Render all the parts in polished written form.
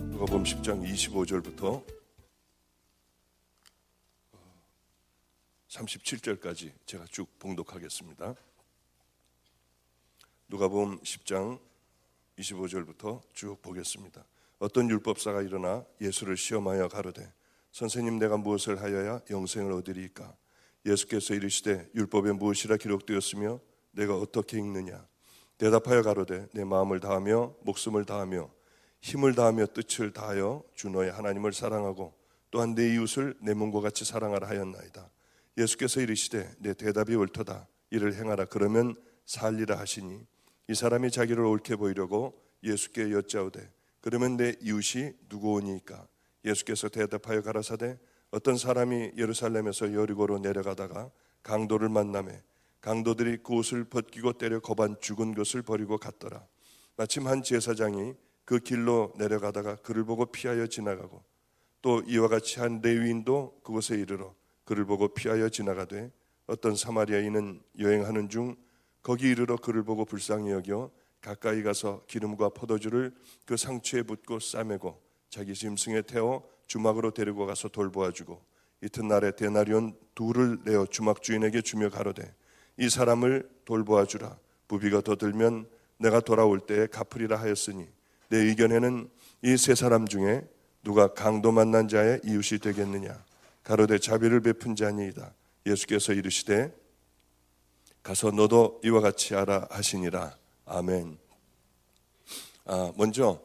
누가복음 10장 25절부터 37절까지 제가 쭉 봉독하겠습니다. 누가복음 10장 25절부터 쭉 보겠습니다. 어떤 율법사가 일어나 예수를 시험하여 가로되 선생님, 내가 무엇을 하여야 영생을 얻으리이까? 예수께서 이르시되 율법에 무엇이라 기록되었으며 내가 어떻게 읽느냐? 대답하여 가로되 내 마음을 다하며 목숨을 다하며 힘을 다하며 뜻을 다하여 주 너의 하나님을 사랑하고 또한 내 이웃을 내 몸과 같이 사랑하라 하였나이다. 예수께서 이르시되 내 대답이 옳도다. 이를 행하라. 그러면 살리라 하시니 이 사람이 자기를 옳게 보이려고 예수께 여짜오되 그러면 내 이웃이 누구오니까? 예수께서 대답하여 가라사대 어떤 사람이 예루살렘에서 여리고로 내려가다가 강도를 만나매 강도들이 그 옷을 벗기고 때려 거반 죽은 것을 버리고 갔더라. 마침 한 제사장이 그 길로 내려가다가 그를 보고 피하여 지나가고 또 이와 같이 한 레위인도 그곳에 이르러 그를 보고 피하여 지나가되 어떤 사마리아인은 여행하는 중 거기 이르러 그를 보고 불쌍히 여겨 가까이 가서 기름과 포도주를 그 상추에 붓고 싸매고 자기 짐승에 태워 주막으로 데리고 가서 돌보아주고 이튿날에 데나리온 2를 내어 주막 주인에게 주며 가로되 이 사람을 돌보아주라. 부비가 더 들면 내가 돌아올 때에 갚으리라 하였으니 내 의견에는 이 세 사람 중에 누가 강도 만난 자의 이웃이 되겠느냐? 가로되 자비를 베푼 자니이다. 예수께서 이르시되 가서 너도 이와 같이 하라 하시니라. 아멘. 먼저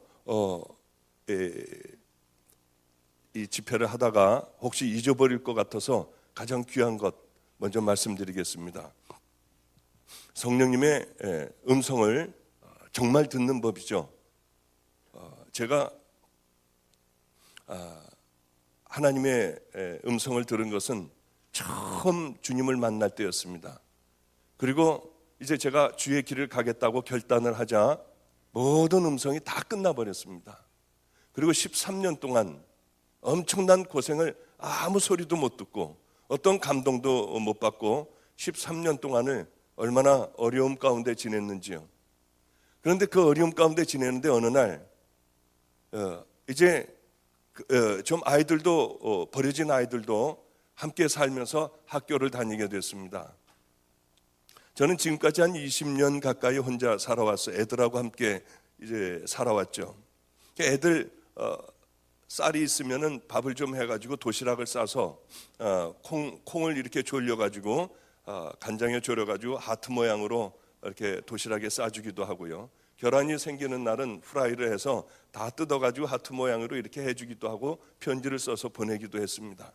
이 집회를 하다가 혹시 잊어버릴 것 같아서 가장 귀한 것 먼저 말씀드리겠습니다. 성령님의 음성을 정말 듣는 법이죠. 제가 하나님의 음성을 들은 것은 처음 주님을 만날 때였습니다. 그리고 이제 제가 주의 길을 가겠다고 결단을 하자 모든 음성이 다 끝나버렸습니다. 그리고 13년 동안 엄청난 고생을 아무 소리도 못 듣고 어떤 감동도 못 받고 13년 동안을 얼마나 어려움 가운데 지냈는지요. 그런데 그 어려움 가운데 지내는데 어느 날 이제 좀 아이들도 버려진 아이들도 함께 살면서 학교를 다니게 됐습니다. 저는 지금까지 한 20년 가까이 혼자 살아왔어요. 애들하고 함께 이제 살아왔죠. 애들 쌀이 있으면은 밥을 좀 해가지고 도시락을 싸서 콩을 이렇게 졸려가지고 간장에 졸여가지고 하트 모양으로 이렇게 도시락에 싸주기도 하고요. 계란이 생기는 날은 프라이를 해서 다 뜯어가지고 하트 모양으로 이렇게 해주기도 하고 편지를 써서 보내기도 했습니다.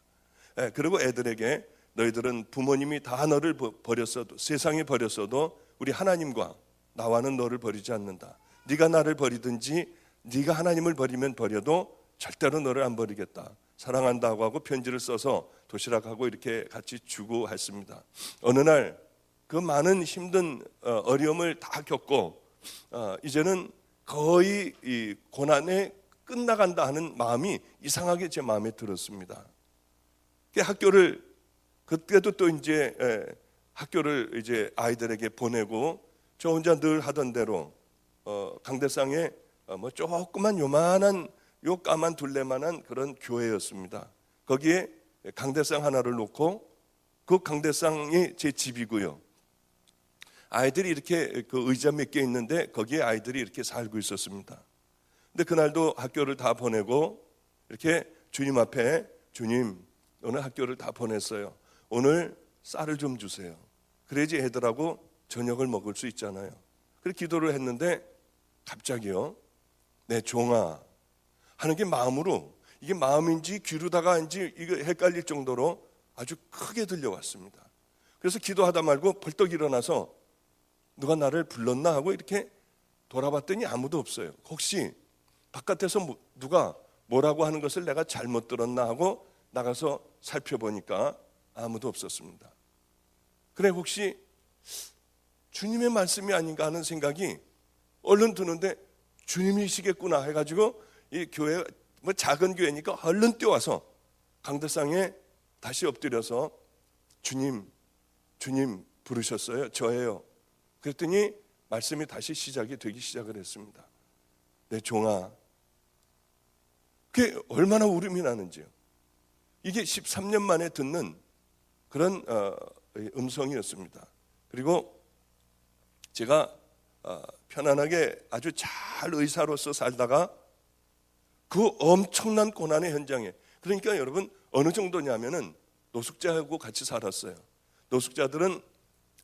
그리고 애들에게 너희들은 부모님이 다 너를 버렸어도 세상에 버렸어도 우리 하나님과 나와는 너를 버리지 않는다. 네가 나를 버리든지 네가 하나님을 버리면 버려도 절대로 너를 안 버리겠다. 사랑한다고 하고 편지를 써서 도시락하고 이렇게 같이 주고 했습니다. 어느 날 그 많은 힘든 어려움을 다 겪고 이제는 거의 이 고난에 끝나간다 하는 마음이 이상하게 제 마음에 들었습니다. 학교를 그때도 또 이제 학교를 이제 아이들에게 보내고 저 혼자 늘 하던 대로 강대상에 뭐 조그만 요만한 요 까만 둘레만한 그런 교회였습니다. 거기에 강대상 하나를 놓고 그 강대상이 제 집이고요. 아이들이 이렇게 그 의자 몇 개 있는데 거기에 아이들이 이렇게 살고 있었습니다. 근데 그날도 학교를 다 보내고 이렇게 주님 앞에 주님 오늘 학교를 다 보냈어요. 오늘 쌀을 좀 주세요. 그래야지 애들하고 저녁을 먹을 수 있잖아요. 그래서 기도를 했는데 갑자기요. 내 종아 하는 게 마음으로 이게 마음인지 귀로다가인지 이거 헷갈릴 정도로 아주 크게 들려왔습니다. 그래서 기도하다 말고 벌떡 일어나서 누가 나를 불렀나 하고 이렇게 돌아봤더니 아무도 없어요. 혹시 바깥에서 누가 뭐라고 하는 것을 내가 잘못 들었나 하고 나가서 살펴보니까 아무도 없었습니다. 그래 혹시 주님의 말씀이 아닌가 하는 생각이 얼른 드는데 주님이시겠구나 해가지고 이 교회 뭐 작은 교회니까 얼른 뛰어와서 강대상에 다시 엎드려서 주님 부르셨어요? 저예요. 그랬더니 말씀이 다시 시작이 되기 시작을 했습니다. 내 종아. 그게 얼마나 울음이 나는지요. 이게 13년 만에 듣는 그런 음성이었습니다. 그리고 제가 편안하게 아주 잘 의사로서 살다가 그 엄청난 고난의 현장에, 그러니까 여러분 어느 정도냐면은 노숙자하고 같이 살았어요. 노숙자들은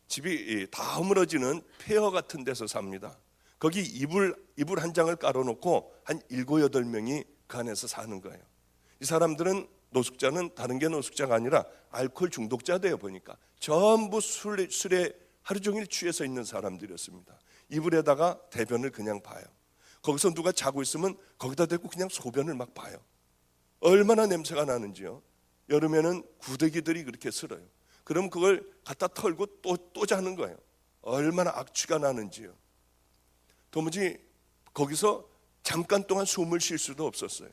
집이 다 허물어지는 폐허 같은 데서 삽니다. 거기 이불 한 장을 깔아놓고 한 7, 8명이 그 안에서 사는 거예요. 이 사람들은, 노숙자는 다른 게 노숙자가 아니라 알코올 중독자 되어 보니까 전부 술에 하루 종일 취해서 있는 사람들이었습니다. 이불에다가 대변을 그냥 봐요. 거기서 누가 자고 있으면 거기다 대고 그냥 소변을 막 봐요. 얼마나 냄새가 나는지요. 여름에는 구데기들이 그렇게 슬어요. 그럼 그걸 갖다 털고 또 자는 거예요. 얼마나 악취가 나는지요. 도무지 거기서 잠깐 동안 숨을 쉴 수도 없었어요.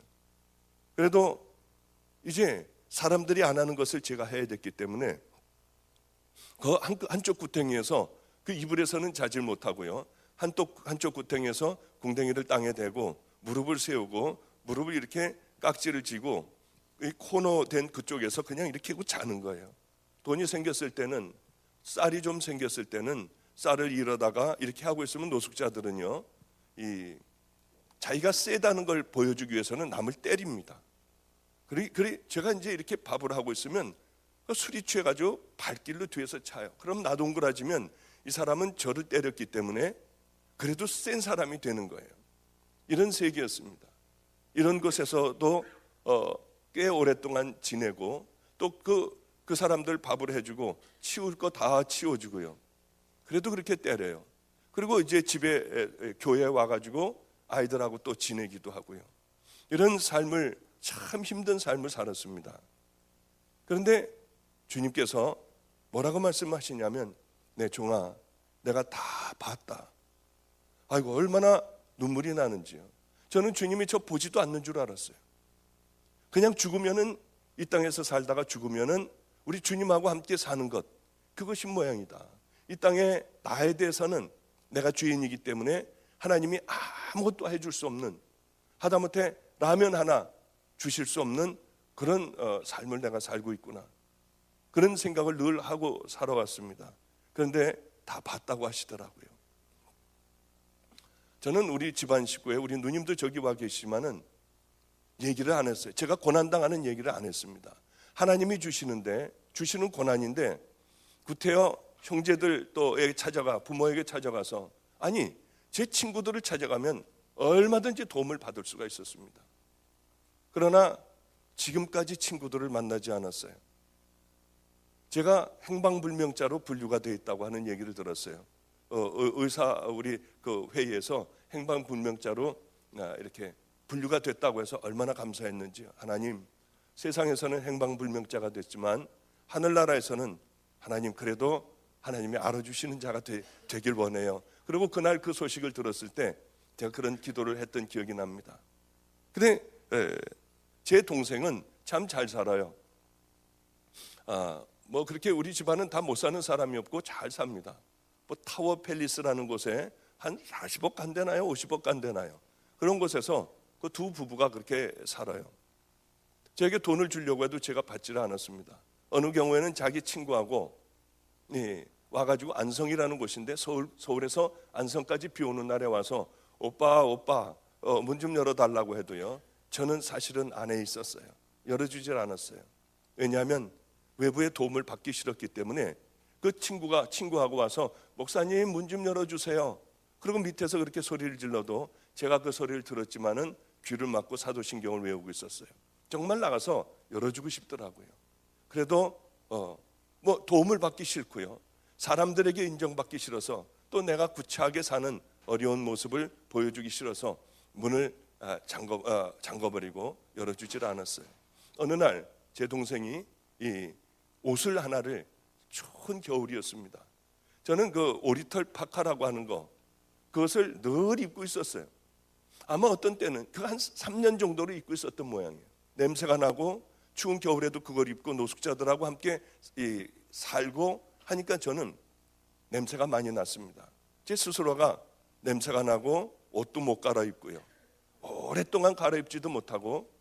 그래도 이제 사람들이 안 하는 것을 제가 해야 됐기 때문에 그 한쪽 구덩이에서, 그 이불에서는 자질 못하고요, 한쪽 구덩이에서 궁뎅이를 땅에 대고 무릎을 세우고 무릎을 이렇게 깍지를 쥐고 이 코너 된 그쪽에서 그냥 이렇게 하고 자는 거예요. 돈이 생겼을 때는, 쌀이 좀 생겼을 때는 쌀을 잃어다가 이렇게 하고 있으면 노숙자들은요, 자기가 세다는 걸 보여주기 위해서는 남을 때립니다. 그래 제가 이제 이렇게 밥을 하고 있으면 술이 취해가지고 발길로 뒤에서 차요. 그럼 나동그라지면 이 사람은 저를 때렸기 때문에 그래도 센 사람이 되는 거예요. 이런 세계였습니다. 이런 곳에서도 꽤 오랫동안 지내고, 또 그 사람들 밥을 해주고 치울 거 다 치워주고요. 그래도 그렇게 때려요. 그리고 이제 집에, 교회에 와가지고 아이들하고 또 지내기도 하고요. 이런 삶을, 참 힘든 삶을 살았습니다. 그런데 주님께서 뭐라고 말씀하시냐면, 내 종아, 내가 다 봤다. 아이고, 얼마나 눈물이 나는지요. 저는 주님이 저 보지도 않는 줄 알았어요. 그냥 죽으면은, 이 땅에서 살다가 죽으면은 우리 주님하고 함께 사는 것, 그것이 모양이다. 이 땅에 나에 대해서는 내가 죄인이기 때문에 하나님이 아무것도 해줄 수 없는, 하다못해 라면 하나 주실 수 없는 그런 삶을 내가 살고 있구나, 그런 생각을 늘 하고 살아왔습니다. 그런데 다 봤다고 하시더라고요. 저는 우리 집안 식구에, 우리 누님도 저기 와 계시지만은 얘기를 안 했어요. 제가 고난당하는 얘기를 안 했습니다. 하나님이 주시는 고난인데, 구태여 형제들 또에게 찾아가, 부모에게 찾아가서, 아니 제 친구들을 찾아가면 얼마든지 도움을 받을 수가 있었습니다. 그러나 지금까지 친구들을 만나지 않았어요. 제가 행방불명자로 분류가 되어 있다고 하는 얘기를 들었어요. 의사 우리 그 회의에서 행방불명자로 이렇게 분류가 됐다고 해서 얼마나 감사했는지요. 하나님, 세상에서는 행방불명자가 됐지만 하늘나라에서는 하나님, 그래도 하나님이 알아주시는 자가 되길 원해요. 그리고 그날 그 소식을 들었을 때 제가 그런 기도를 했던 기억이 납니다. 근데 제 동생은 참 잘 살아요. 뭐 그렇게 우리 집안은 다 못 사는 사람이 없고 잘 삽니다. 뭐 타워 팰리스라는 곳에 한 40억 간대나요? 50억 간대나요? 그런 곳에서 그 두 부부가 그렇게 살아요. 저에게 돈을 주려고 해도 제가 받지를 않았습니다. 어느 경우에는 자기 친구하고 와가지고 안성이라는 곳인데, 서울에서 안성까지 비 오는 날에 와서 오빠 문 좀 열어달라고 해도요, 저는 사실은 안에 있었어요. 열어주질 않았어요. 왜냐하면 외부의 도움을 받기 싫었기 때문에. 그 친구하고 와서 목사님 문 좀 열어주세요. 그리고 밑에서 그렇게 소리를 질러도 제가 그 소리를 들었지만은 귀를 막고 사도신경을 외우고 있었어요. 정말 나가서 열어주고 싶더라고요. 그래도 뭐 도움을 받기 싫고요, 사람들에게 인정받기 싫어서, 또 내가 구차하게 사는 어려운 모습을 보여주기 싫어서 문을 잠궈버리고 열어주질 않았어요. 어느 날 제 동생이 이 옷을 하나를, 추운 겨울이었습니다. 저는 그 오리털 파카라고 하는 거, 그것을 늘 입고 있었어요. 아마 어떤 때는 그 한 3년 정도를 입고 있었던 모양이에요. 냄새가 나고 추운 겨울에도 그걸 입고 노숙자들하고 함께 살고 하니까 저는 냄새가 많이 났습니다. 제 스스로가 냄새가 나고 옷도 못 갈아입고요. 오랫동안 갈아입지도 못하고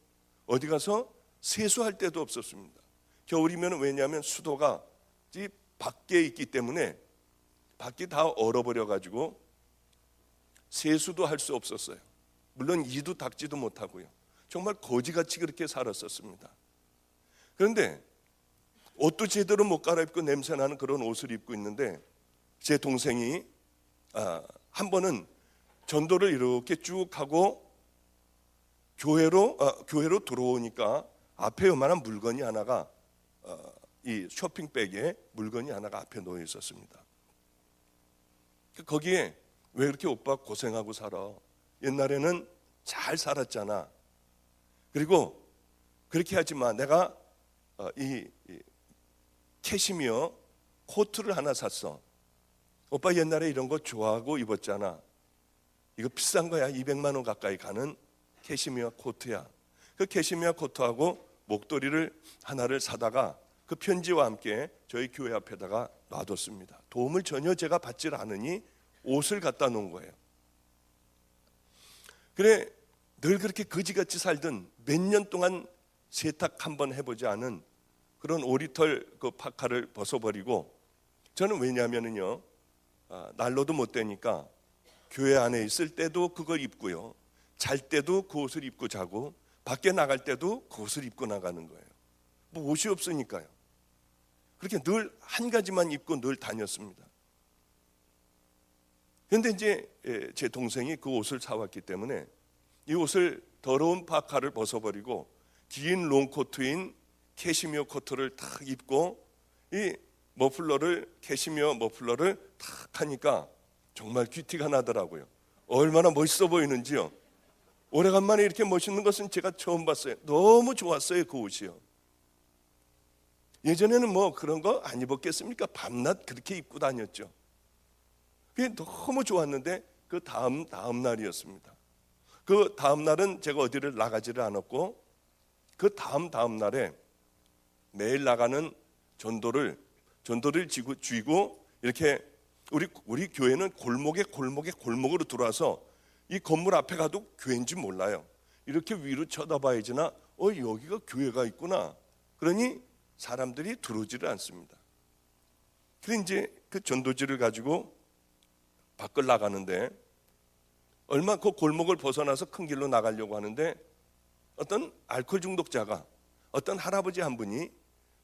어디 가서 세수할 데도 없었습니다. 겨울이면 왜냐하면 수도가 밖에 있기 때문에 밖이 다 얼어버려 가지고 세수도 할 수 없었어요. 물론 이도 닦지도 못하고요. 정말 거지같이 그렇게 살았었습니다. 그런데 옷도 제대로 못 갈아입고 냄새나는 그런 옷을 입고 있는데 제 동생이 한 번은 전도를 이렇게 쭉 하고 교회로 들어오니까 앞에 요만한 물건이 하나가 이 쇼핑백에 물건이 하나가 앞에 놓여 있었습니다. 거기에 왜 그렇게 오빠 고생하고 살아? 옛날에는 잘 살았잖아. 그리고 그렇게 하지 마. 내가 이 캐시미어 코트를 하나 샀어. 오빠 옛날에 이런 거 좋아하고 입었잖아. 이거 비싼 거야. 200만 원 가까이 가는 캐시미어 코트야. 그 캐시미어 코트하고 목도리를 하나를 사다가 그 편지와 함께 저희 교회 앞에다가 놔뒀습니다. 도움을 전혀 제가 받질 않으니 옷을 갖다 놓은 거예요. 그래, 늘 그렇게 거지같이 살던 몇 년 동안 세탁 한번 해보지 않은 그런 오리털 그 파카를 벗어버리고 저는 왜냐하면요 난로도 못 되니까 교회 안에 있을 때도 그걸 입고요, 잘 때도 그 옷을 입고 자고 밖에 나갈 때도 그 옷을 입고 나가는 거예요. 뭐 옷이 없으니까요. 그렇게 늘 한 가지만 입고 늘 다녔습니다. 그런데 이제 제 동생이 그 옷을 사왔기 때문에 이 옷을 더러운 파카를 벗어버리고 긴 롱코트인 캐시미어 코트를 탁 입고 이 캐시미어 머플러를 탁 하니까 정말 귀티가 나더라고요. 얼마나 멋있어 보이는지요. 오래간만에 이렇게 멋있는 것은 제가 처음 봤어요. 너무 좋았어요, 그 옷이요. 예전에는 뭐 그런 거 안 입었겠습니까? 밤낮 그렇게 입고 다녔죠. 그게 너무 좋았는데 그 다음 날이었습니다. 그 다음 날은 제가 어디를 나가지를 않았고 그 다음 날에 매일 나가는 전도를 쥐고 이렇게 우리 교회는 골목으로 들어와서 이 건물 앞에 가도 교회인지 몰라요. 이렇게 위로 쳐다봐야지나 여기가 교회가 있구나. 그러니 사람들이 들어오지를 않습니다. 그래서 이제 그 전도지를 가지고 밖을 나가는데 얼마 그 골목을 벗어나서 큰 길로 나가려고 하는데 어떤 알코올 중독자가 어떤 할아버지 한 분이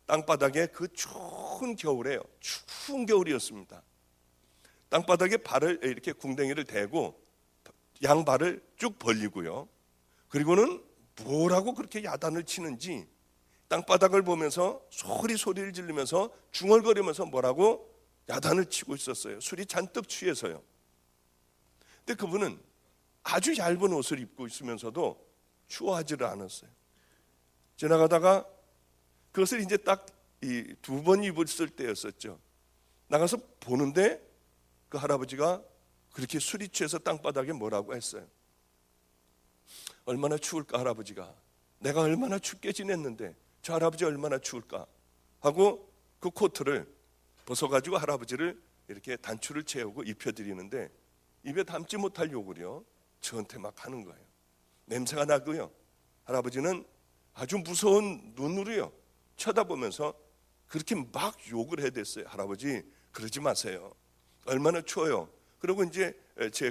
땅바닥에 그 추운 겨울이었습니다. 땅바닥에 발을 이렇게 궁뎅이를 대고 양발을 쭉 벌리고요. 그리고는 뭐라고 그렇게 야단을 치는지 땅바닥을 보면서 소리를 지르면서 중얼거리면서 뭐라고 야단을 치고 있었어요. 술이 잔뜩 취해서요. 근데 그분은 아주 얇은 옷을 입고 있으면서도 추워하지를 않았어요. 지나가다가 그것을 이제 딱 이 2번 입었을 때였었죠. 나가서 보는데 그 할아버지가 그렇게 술이 취해서 땅바닥에 뭐라고 했어요. 얼마나 추울까 할아버지가. 내가 얼마나 춥게 지냈는데 저 할아버지 얼마나 추울까 하고 그 코트를 벗어가지고 할아버지를 이렇게 단추를 채우고 입혀드리는데 입에 담지 못할 욕을요 저한테 막 하는 거예요. 냄새가 나고요. 할아버지는 아주 무서운 눈으로요 쳐다보면서 그렇게 막 욕을 해댔어요. 할아버지 그러지 마세요. 얼마나 추워요. 그리고 이제 제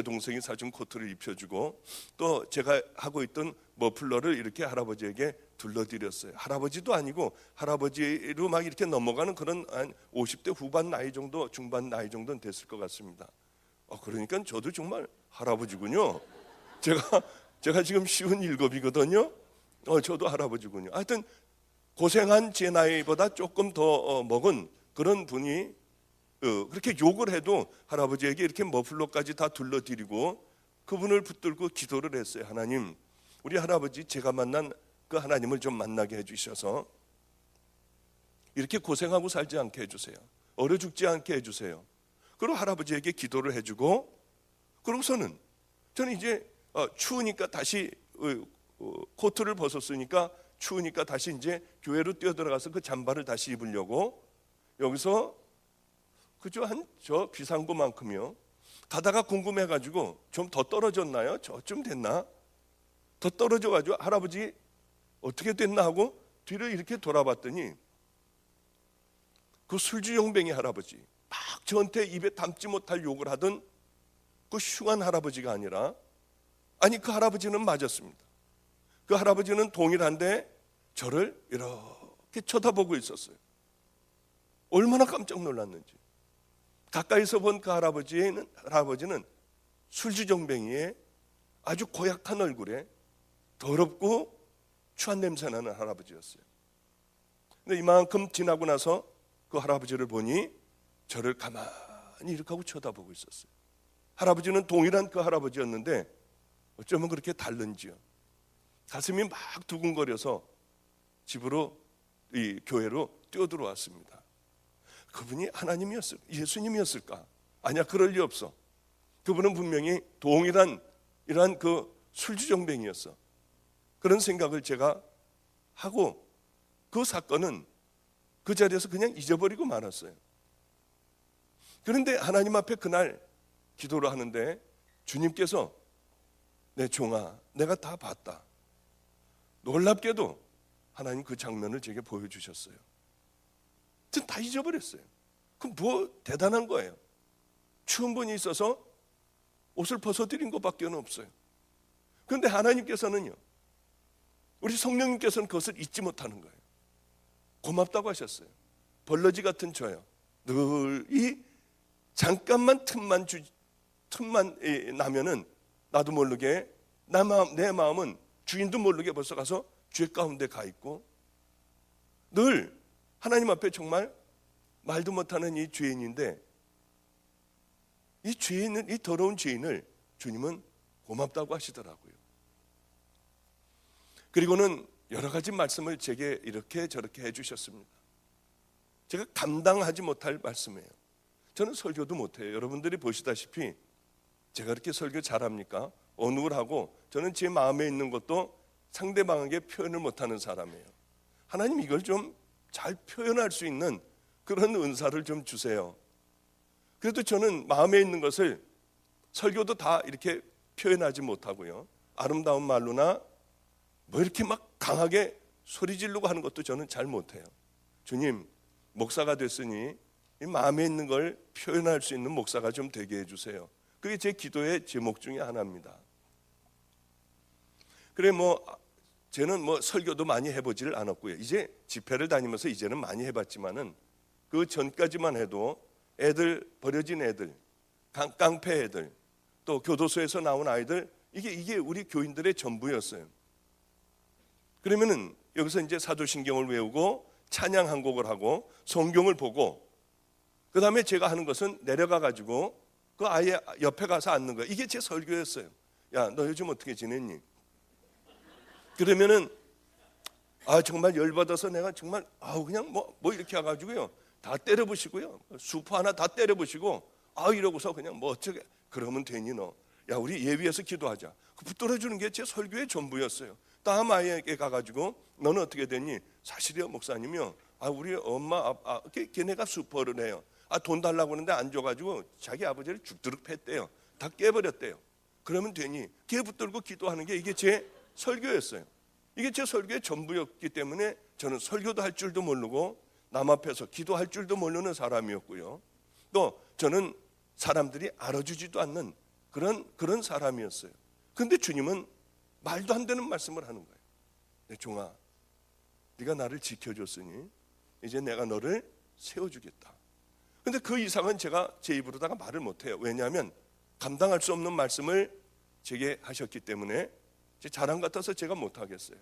동생이 사준 코트를 입혀주고 또 제가 하고 있던 머플러를 이렇게 할아버지에게 둘러드렸어요. 할아버지도 아니고 할아버지로 막 이렇게 넘어가는 그런 한 50대 후반 나이 정도, 중반 나이 정도는 됐을 것 같습니다. 그러니까 저도 정말 할아버지군요. 제가 지금 57이거든요. 저도 할아버지군요. 하여튼 고생한 제 나이보다 조금 더 먹은 그런 분이 그렇게 욕을 해도 할아버지에게 이렇게 머플러까지 다 둘러드리고 그분을 붙들고 기도를 했어요. 하나님, 우리 할아버지 제가 만난 그 하나님을 좀 만나게 해주셔서 이렇게 고생하고 살지 않게 해주세요. 얼어 죽지 않게 해주세요. 그리고 할아버지에게 기도를 해주고 그러고서는 저는 이제 추우니까 다시 코트를 벗었으니까 추우니까 다시 이제 교회로 뛰어들어가서 그 잠바를 다시 입으려고 여기서 그저 한 저 비상구만큼이요. 가다가 궁금해가지고 좀 더 떨어졌나요? 저쯤 됐나? 더 떨어져가지고 할아버지 어떻게 됐나 하고 뒤를 이렇게 돌아봤더니 그 술주정뱅이 할아버지, 막 저한테 입에 담지 못할 욕을 하던 그 흉한 할아버지가 아니라, 아니 그 할아버지는 맞았습니다. 그 할아버지는 동일한데 저를 이렇게 쳐다보고 있었어요. 얼마나 깜짝 놀랐는지. 가까이서 본 그 할아버지는 술주정뱅이의 아주 고약한 얼굴에 더럽고 추한 냄새 나는 할아버지였어요. 근데 이만큼 지나고 나서 그 할아버지를 보니 저를 가만히 이렇게 하고 쳐다보고 있었어요. 할아버지는 동일한 그 할아버지였는데 어쩌면 그렇게 다른지요. 가슴이 막 두근거려서 집으로, 이 교회로 뛰어들어왔습니다. 그분이 하나님이었을까? 예수님이었을까? 아니야, 그럴 리 없어. 그분은 분명히 동일한 이러한 그 술주정뱅이였어. 그런 생각을 제가 하고 그 사건은 그 자리에서 그냥 잊어버리고 말았어요. 그런데 하나님 앞에 그날 기도를 하는데 주님께서 내 종아, 내가 다 봤다. 놀랍게도 하나님 그 장면을 제게 보여주셨어요. 전 다 잊어버렸어요. 그럼 뭐 대단한 거예요. 추운 분이 있어서 옷을 벗어드린 것밖에 없어요. 그런데 하나님께서는요, 우리 성령님께서는 그것을 잊지 못하는 거예요. 고맙다고 하셨어요. 벌러지 같은 저요, 늘 이 잠깐만 틈만 나면은 나도 모르게 내 마음은 주인도 모르게 벌써 가서 죄 가운데 가 있고, 늘 하나님 앞에 정말 말도 못하는 이 죄인인데, 이 죄인을, 이 더러운 죄인을 주님은 고맙다고 하시더라고요. 그리고는 여러 가지 말씀을 제게 이렇게 저렇게 해주셨습니다. 제가 감당하지 못할 말씀이에요. 저는 설교도 못해요. 여러분들이 보시다시피 제가 그렇게 설교 잘합니까? 언어를 하고 저는 제 마음에 있는 것도 상대방에게 표현을 못하는 사람이에요. 하나님 이걸 좀 잘 표현할 수 있는 그런 은사를 좀 주세요. 그래도 저는 마음에 있는 것을 설교도 다 이렇게 표현하지 못하고요, 아름다운 말로나 뭐 이렇게 막 강하게 소리 지르고 하는 것도 저는 잘 못해요. 주님, 목사가 됐으니 이 마음에 있는 걸 표현할 수 있는 목사가 좀 되게 해주세요. 그게 제 기도의 제목 중에 하나입니다. 그래 저는 설교도 많이 해보지를 않았고요. 이제 집회를 다니면서 이제는 많이 해봤지만은 그 전까지만 해도 애들, 버려진 애들, 깡패 애들, 또 교도소에서 나온 아이들, 이게 우리 교인들의 전부였어요. 그러면은 여기서 이제 사도신경을 외우고 찬양 한 곡을 하고 성경을 보고, 그 다음에 제가 하는 것은 내려가 가지고 그 아이 옆에 가서 앉는 거예요. 이게 제 설교였어요. 야, 너 요즘 어떻게 지냈니? 그러면은 정말 열받아서 내가 정말 그냥 뭐 이렇게 해가지고요, 다 때려부시고요, 수프 하나 다 때려부시고 이러고서 그냥 어쩌게 그러면 되니 너? 야, 우리 예비해서 기도하자. 그 붙들어주는 게 제 설교의 전부였어요. 다음 아이에게 가가지고 너는 어떻게 됐니? 사실이요 목사님이요, 우리 엄마 아빠 걔네가 수퍼를 해요. 돈 달라고 하는데 안 줘가지고 자기 아버지를 죽도록 팼대요. 다 깨버렸대요. 그러면 되니? 걔 붙들고 기도하는 게 이게 제 설교였어요. 이게 제 설교의 전부였기 때문에 저는 설교도 할 줄도 모르고 남 앞에서 기도할 줄도 모르는 사람이었고요, 또 저는 사람들이 알아주지도 않는 그런 사람이었어요. 그런데 주님은 말도 안 되는 말씀을 하는 거예요. 내 종아, 네가 나를 지켜줬으니 이제 내가 너를 세워주겠다. 그런데 그 이상은 제가 제 입으로다가 말을 못해요. 왜냐하면 감당할 수 없는 말씀을 제게 하셨기 때문에 제 자랑 같아서 제가 못하겠어요.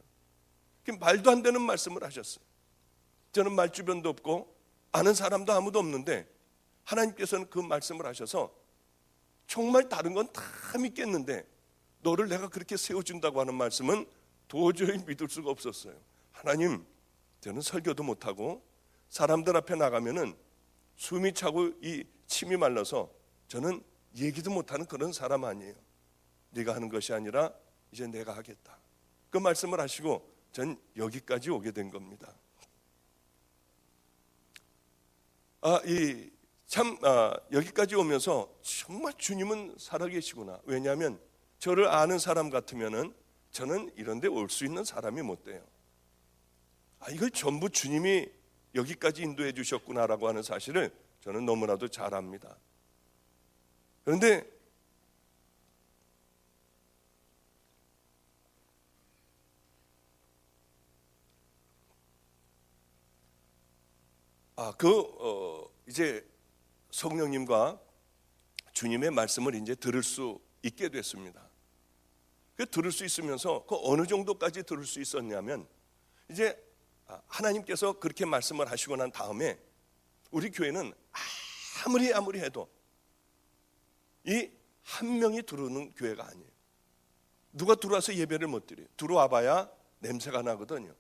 말도 안 되는 말씀을 하셨어요. 저는 말 주변도 없고 아는 사람도 아무도 없는데 하나님께서는 그 말씀을 하셔서 정말 다른 건 다 믿겠는데 너를 내가 그렇게 세워준다고 하는 말씀은 도저히 믿을 수가 없었어요. 하나님, 저는 설교도 못하고 사람들 앞에 나가면은 숨이 차고 이 침이 말라서 저는 얘기도 못하는 그런 사람 아니에요. 네가 하는 것이 아니라 이제 내가 하겠다. 그 말씀을 하시고 전 여기까지 오게 된 겁니다. 여기까지 오면서 정말 주님은 살아계시구나. 왜냐하면 저를 아는 사람 같으면은 저는 이런 데 올 수 있는 사람이 못 돼요. 이걸 전부 주님이 여기까지 인도해 주셨구나라고 하는 사실을 저는 너무나도 잘 압니다. 그런데 이제 성령님과 주님의 말씀을 이제 들을 수 있게 됐습니다. 그 들을 수 있으면서 그 어느 정도까지 들을 수 있었냐면 이제 하나님께서 그렇게 말씀을 하시고 난 다음에 우리 교회는 아무리 해도 이 한 명이 들어오는 교회가 아니에요. 누가 들어와서 예배를 못 드려요. 들어와 봐야 냄새가 나거든요.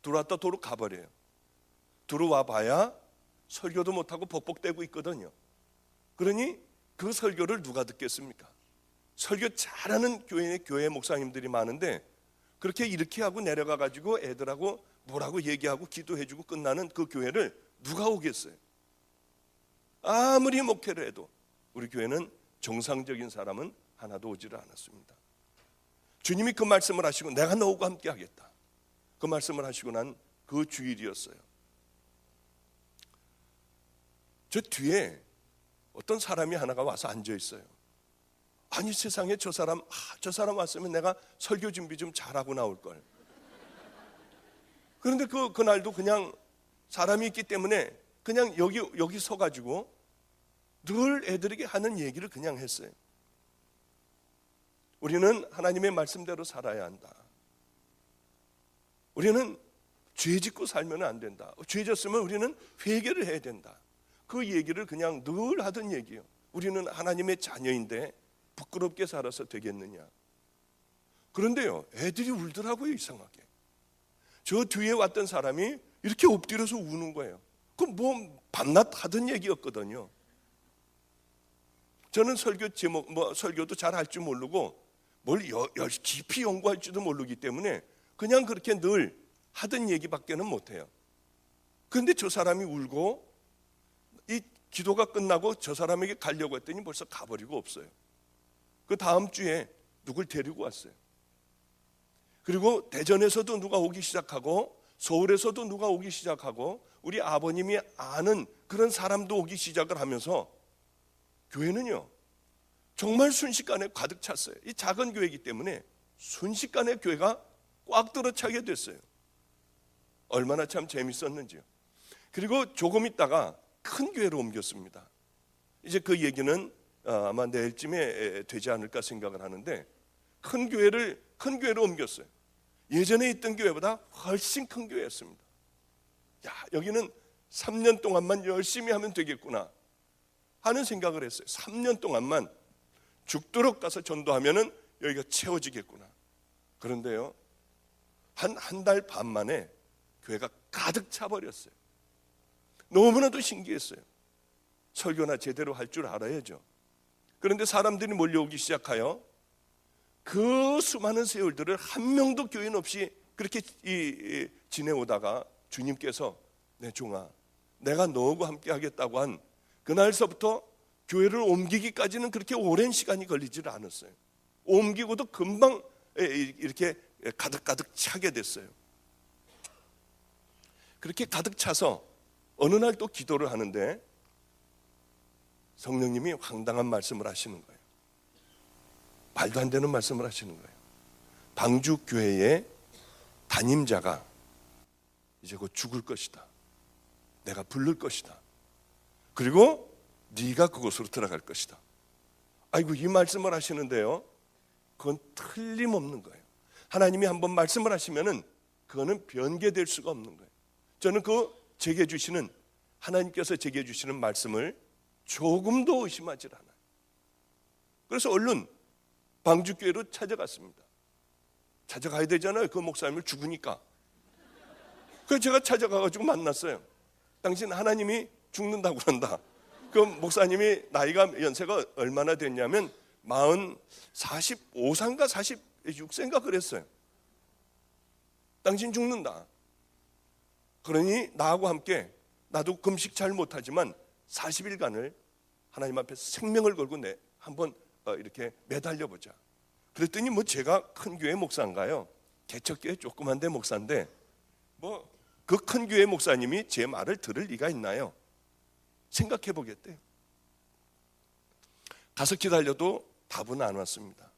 들어왔다 도로 가버려요. 들어와 봐야 설교도 못하고 벅벅대고 있거든요. 그러니 그 설교를 누가 듣겠습니까? 설교 잘하는 교회 목사님들이 많은데 그렇게 이렇게 하고 내려가 가지고 애들하고 뭐라고 얘기하고 기도해주고 끝나는 그 교회를 누가 오겠어요? 아무리 목회를 해도 우리 교회는 정상적인 사람은 하나도 오지를 않았습니다. 주님이 그 말씀을 하시고 내가 너하고 함께 하겠다. 그 말씀을 하시고 난 그 주일이었어요. 저 뒤에 어떤 사람이 하나가 와서 앉아 있어요. 아니 세상에 저 사람 왔으면 내가 설교 준비 좀 잘하고 나올 걸. 그런데 그날도 그냥 사람이 있기 때문에 그냥 여기 서가지고 늘 애들에게 하는 얘기를 그냥 했어요. 우리는 하나님의 말씀대로 살아야 한다. 우리는 죄 짓고 살면 안 된다. 죄 졌으면 우리는 회개를 해야 된다. 그 얘기를 그냥 늘 하던 얘기예요. 우리는 하나님의 자녀인데 부끄럽게 살아서 되겠느냐. 그런데요, 애들이 울더라고요. 이상하게. 저 뒤에 왔던 사람이 이렇게 엎드려서 우는 거예요. 그럼 뭐 밤낮 하던 얘기였거든요. 저는 설교 제목, 설교도 잘 할 줄 모르고 뭘 깊이 연구할 줄도 모르기 때문에 그냥 그렇게 늘 하던 얘기밖에는 못해요. 그런데 저 사람이 울고 이 기도가 끝나고 저 사람에게 가려고 했더니 벌써 가버리고 없어요. 그 다음 주에 누굴 데리고 왔어요. 그리고 대전에서도 누가 오기 시작하고 서울에서도 누가 오기 시작하고 우리 아버님이 아는 그런 사람도 오기 시작을 하면서 교회는요 정말 순식간에 가득 찼어요. 이 작은 교회이기 때문에 순식간에 교회가 꽉 들어차게 됐어요. 얼마나 참 재밌었는지요. 그리고 조금 있다가 큰 교회로 옮겼습니다. 이제 그 얘기는 아마 내일쯤에 되지 않을까 생각을 하는데 큰 교회로 옮겼어요. 예전에 있던 교회보다 훨씬 큰 교회였습니다. 여기는 3년 동안만 열심히 하면 되겠구나 하는 생각을 했어요. 3년 동안만 죽도록 가서 전도하면은 여기가 채워지겠구나. 그런데요, 한 달 반 만에 교회가 가득 차버렸어요. 너무나도 신기했어요. 설교나 제대로 할 줄 알아야죠. 그런데 사람들이 몰려오기 시작하여 그 수많은 세월들을 한 명도 교인 없이 그렇게 지내오다가 주님께서 내 종아, 내가 너하고 함께 하겠다고 한 그날서부터 교회를 옮기기까지는 그렇게 오랜 시간이 걸리질 않았어요. 옮기고도 금방 이렇게 가득 차게 됐어요. 그렇게 가득 차서 어느 날 또 기도를 하는데 성령님이 황당한 말씀을 하시는 거예요. 말도 안 되는 말씀을 하시는 거예요. 방주 교회의 담임자가 이제 곧 죽을 것이다. 내가 부를 것이다. 그리고 네가 그곳으로 들어갈 것이다. 아이고, 이 말씀을 하시는데요, 그건 틀림없는 거예요. 하나님이 한번 말씀을 하시면은 그거는 변개될 수가 없는 거예요. 저는 하나님께서 제게 주시는 말씀을 조금도 의심하지 않아요. 그래서 얼른 방주교회로 찾아갔습니다. 찾아가야 되잖아요. 그 목사님을 죽으니까. 그래서 제가 찾아가가지고 만났어요. 당신 하나님이 죽는다고 그런다. 그 목사님이 연세가 얼마나 됐냐면 45세인가 46세인가 그랬어요. 당신 죽는다. 그러니 나하고 함께, 나도 금식 잘 못하지만 40일간을 하나님 앞에서 생명을 걸고 한번 이렇게 매달려보자. 그랬더니 뭐 제가 큰 교회 목사인가요? 개척교회 조그만 데 목사인데 뭐 그 큰 교회 목사님이 제 말을 들을 리가 있나요? 생각해 보겠대요. 가서 기다려도 답은 안 왔습니다.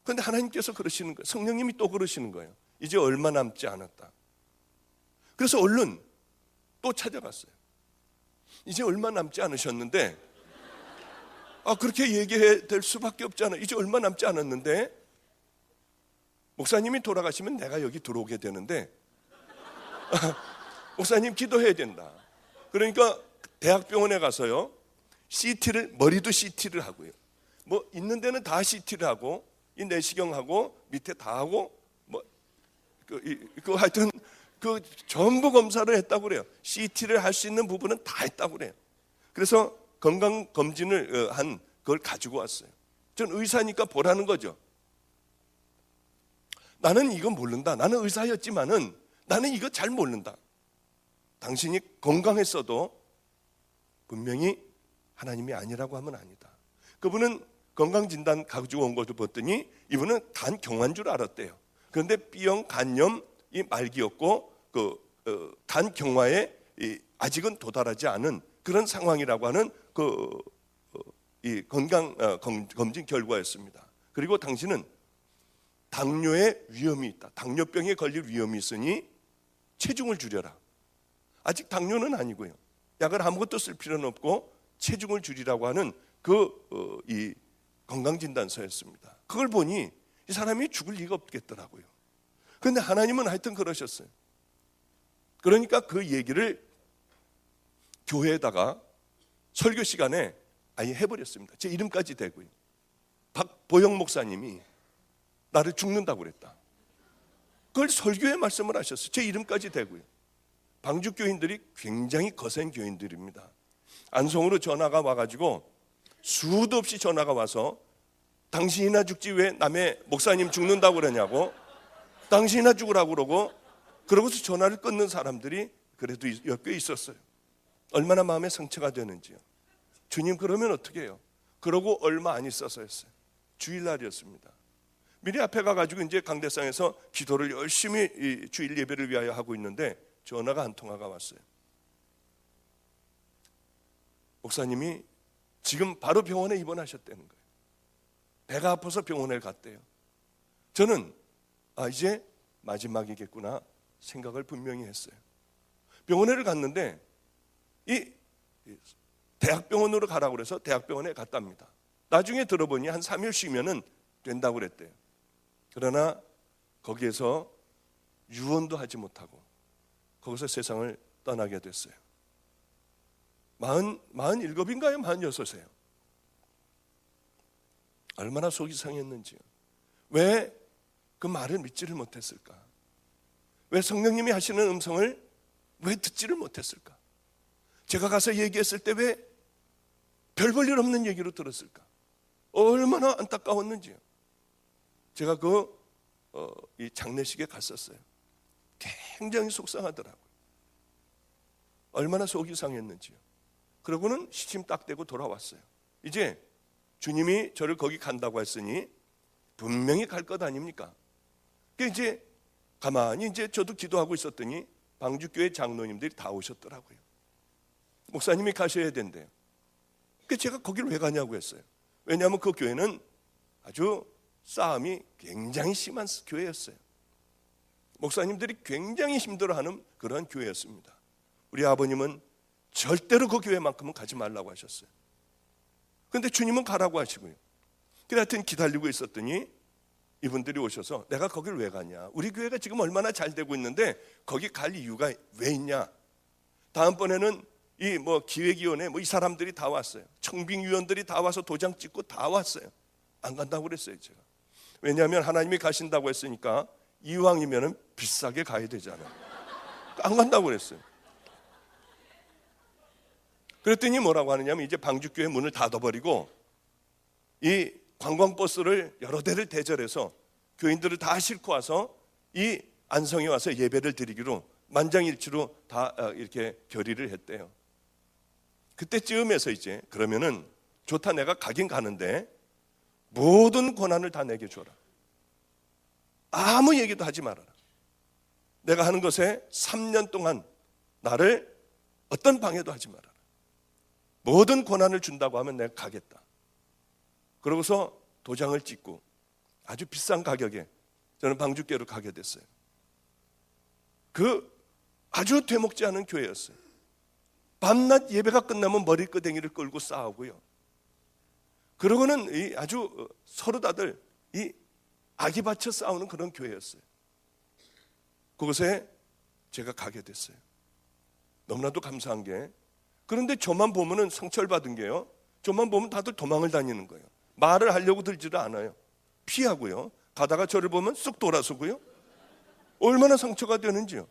그런데 하나님께서 그러시는 거예요. 성령님이 또 그러시는 거예요. 이제 얼마 남지 않았다. 그래서 얼른 또 찾아갔어요. 이제 얼마 남지 않으셨는데, 그렇게 얘기해야 될 수밖에 없잖아요. 이제 얼마 남지 않았는데, 목사님이 돌아가시면 내가 여기 들어오게 되는데, 목사님 기도해야 된다. 그러니까 대학병원에 가서요, 머리도 CT를 하고요. 뭐 있는 데는 다 CT를 하고, 이 내시경하고 밑에 다 하고, 하여튼 전부 검사를 했다고 그래요. CT를 할 수 있는 부분은 다 했다고 그래요. 그래서 건강 검진을 한 그걸 가지고 왔어요. 전 의사니까 보라는 거죠. 나는 이거 모른다. 나는 의사였지만은 나는 이거 잘 모른다. 당신이 건강했어도 분명히 하나님이 아니라고 하면 아니다. 그분은 건강진단 가지고 온 것을 봤더니 이분은 간 경화인 줄 알았대요. 그런데 B형 간염이 말기였고 간 경화에 아직은 도달하지 않은 그런 상황이라고 하는 이 건강 검진 결과였습니다. 그리고 당신은 당뇨의 위험이 있다. 당뇨병에 걸릴 위험이 있으니 체중을 줄여라. 아직 당뇨는 아니고요. 약을 아무것도 쓸 필요는 없고 체중을 줄이라고 하는 이 건강진단서였습니다. 그걸 보니 이 사람이 죽을 리가 없겠더라고요. 그런데 하나님은 하여튼 그러셨어요. 그러니까 그 얘기를 교회에다가 설교 시간에 아예 해버렸습니다. 제 이름까지 대고요. 박보영 목사님이 나를 죽는다고 그랬다. 그걸 설교에 말씀을 하셨어요. 제 이름까지 대고요. 방주 교인들이 굉장히 거센 교인들입니다. 안성으로 전화가 와가지고 수도 없이 전화가 와서 당신이나 죽지 왜 남의 목사님 죽는다고 그러냐고, 당신이나 죽으라고 그러고서 전화를 끊는 사람들이 그래도 꽤 있었어요. 얼마나 마음에 상처가 되는지요. 주님 그러면 어떻게 해요? 그러고 얼마 안 있어서였어요. 주일날이었습니다. 미리 앞에 가가지고 이제 강대상에서 기도를 열심히 이 주일 예배를 위하여 하고 있는데 전화가 한 통화가 왔어요. 목사님이 지금 바로 병원에 입원하셨다는 거예요. 배가 아파서 병원에 갔대요. 저는 이제 마지막이겠구나 생각을 분명히 했어요. 병원에 갔는데 이 대학병원으로 가라고 그래서 대학병원에 갔답니다. 나중에 들어보니 한 3일 쉬면은 된다고 그랬대요. 그러나 거기에서 유언도 하지 못하고 거기서 세상을 떠나게 됐어요. 47인가요? 46이에요. 얼마나 속이 상했는지요. 왜 그 말을 믿지를 못했을까? 왜 성령님이 하시는 음성을 왜 듣지를 못했을까? 제가 가서 얘기했을 때 왜 별 볼 일 없는 얘기로 들었을까? 얼마나 안타까웠는지요. 제가 이 장례식에 갔었어요. 굉장히 속상하더라고요. 얼마나 속이 상했는지요. 그러고는 시침 딱 대고 돌아왔어요. 이제 주님이 저를 거기 간다고 했으니 분명히 갈 것 아닙니까? 이제 가만히 이제 저도 기도하고 있었더니 방주교회 장로님들이 다 오셨더라고요. 목사님이 가셔야 된대요. 그래서 제가 거기를 왜 가냐고 했어요. 왜냐하면 그 교회는 아주 싸움이 굉장히 심한 교회였어요. 목사님들이 굉장히 힘들어하는 그런 교회였습니다. 우리 아버님은 절대로 그 교회만큼은 가지 말라고 하셨어요. 그런데 주님은 가라고 하시고요. 그래 하여튼 기다리고 있었더니 이분들이 오셔서 내가 거길 왜 가냐, 우리 교회가 지금 얼마나 잘 되고 있는데 거기 갈 이유가 왜 있냐, 다음번에는 이 기획위원회 이 사람들이 다 왔어요. 청빙위원들이 다 와서 도장 찍고 다 왔어요. 안 간다고 그랬어요. 제가 왜냐하면 하나님이 가신다고 했으니까 이왕이면 비싸게 가야 되잖아요. 안 간다고 그랬어요. 그랬더니 뭐라고 하느냐면 이제 방주교회 문을 닫아버리고 이 관광버스를 여러 대를 대절해서 교인들을 다 싣고 와서 이 안성에 와서 예배를 드리기로 만장일치로 다 이렇게 결의를 했대요. 그때쯤에서 이제 그러면은 좋다, 내가 가긴 가는데 모든 권한을 다 내게 줘라. 아무 얘기도 하지 말아라. 내가 하는 것에 3년 동안 나를 어떤 방해도 하지 말아라. 모든 권한을 준다고 하면 내가 가겠다. 그러고서 도장을 찍고 아주 비싼 가격에 저는 방주교로 가게 됐어요. 그 아주 되먹지 않은 교회였어요. 밤낮 예배가 끝나면 머리끄댕이를 끌고 싸우고요. 그러고는 이 아주 서로 다들 이 악이 받쳐 싸우는 그런 교회였어요. 그곳에 제가 가게 됐어요. 너무나도 감사한 게, 그런데 저만 보면은 상처를 받은 게요, 저만 보면 다들 도망을 다니는 거예요. 말을 하려고 들지를 않아요. 피하고요. 가다가 저를 보면 쑥 돌아서고요. 얼마나 상처가 되는지요.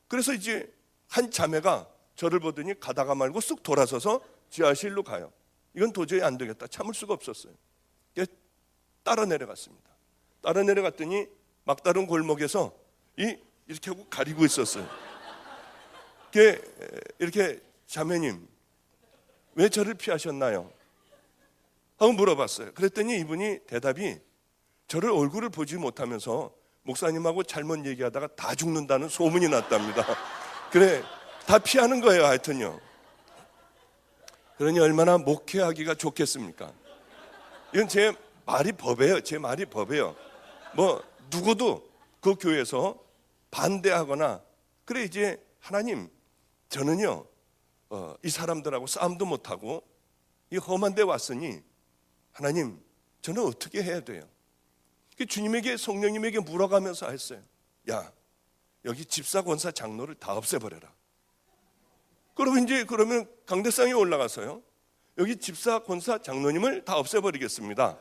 그래서 이제 한 자매가 저를 보더니 가다가 말고 쑥 돌아서서 지하실로 가요. 이건 도저히 안 되겠다. 참을 수가 없었어요. 따라 내려갔습니다. 따라 내려갔더니 막다른 골목에서 이렇게 하고 가리고 있었어요. 이렇게 자매님, 왜 저를 피하셨나요? 하고 물어봤어요. 그랬더니 이분이 대답이, 저를 얼굴을 보지 못하면서 목사님하고 잘못 얘기하다가 다 죽는다는 소문이 났답니다. 그래, 다 피하는 거예요. 하여튼요. 그러니 얼마나 목회하기가 좋겠습니까? 이건 제 말이 법이에요. 제 말이 법이에요. 뭐 누구도 그 교회에서 반대하거나, 그래 이제 하나님, 저는요 이 사람들하고 싸움도 못하고 이 험한 데 왔으니 하나님, 저는 어떻게 해야 돼요? 주님에게, 성령님에게 물어가면서 했어요. 야, 여기 집사, 권사, 장로를 다 없애버려라. 그러면 강대상에 올라가서요, 여기 집사, 권사, 장로님을 다 없애버리겠습니다.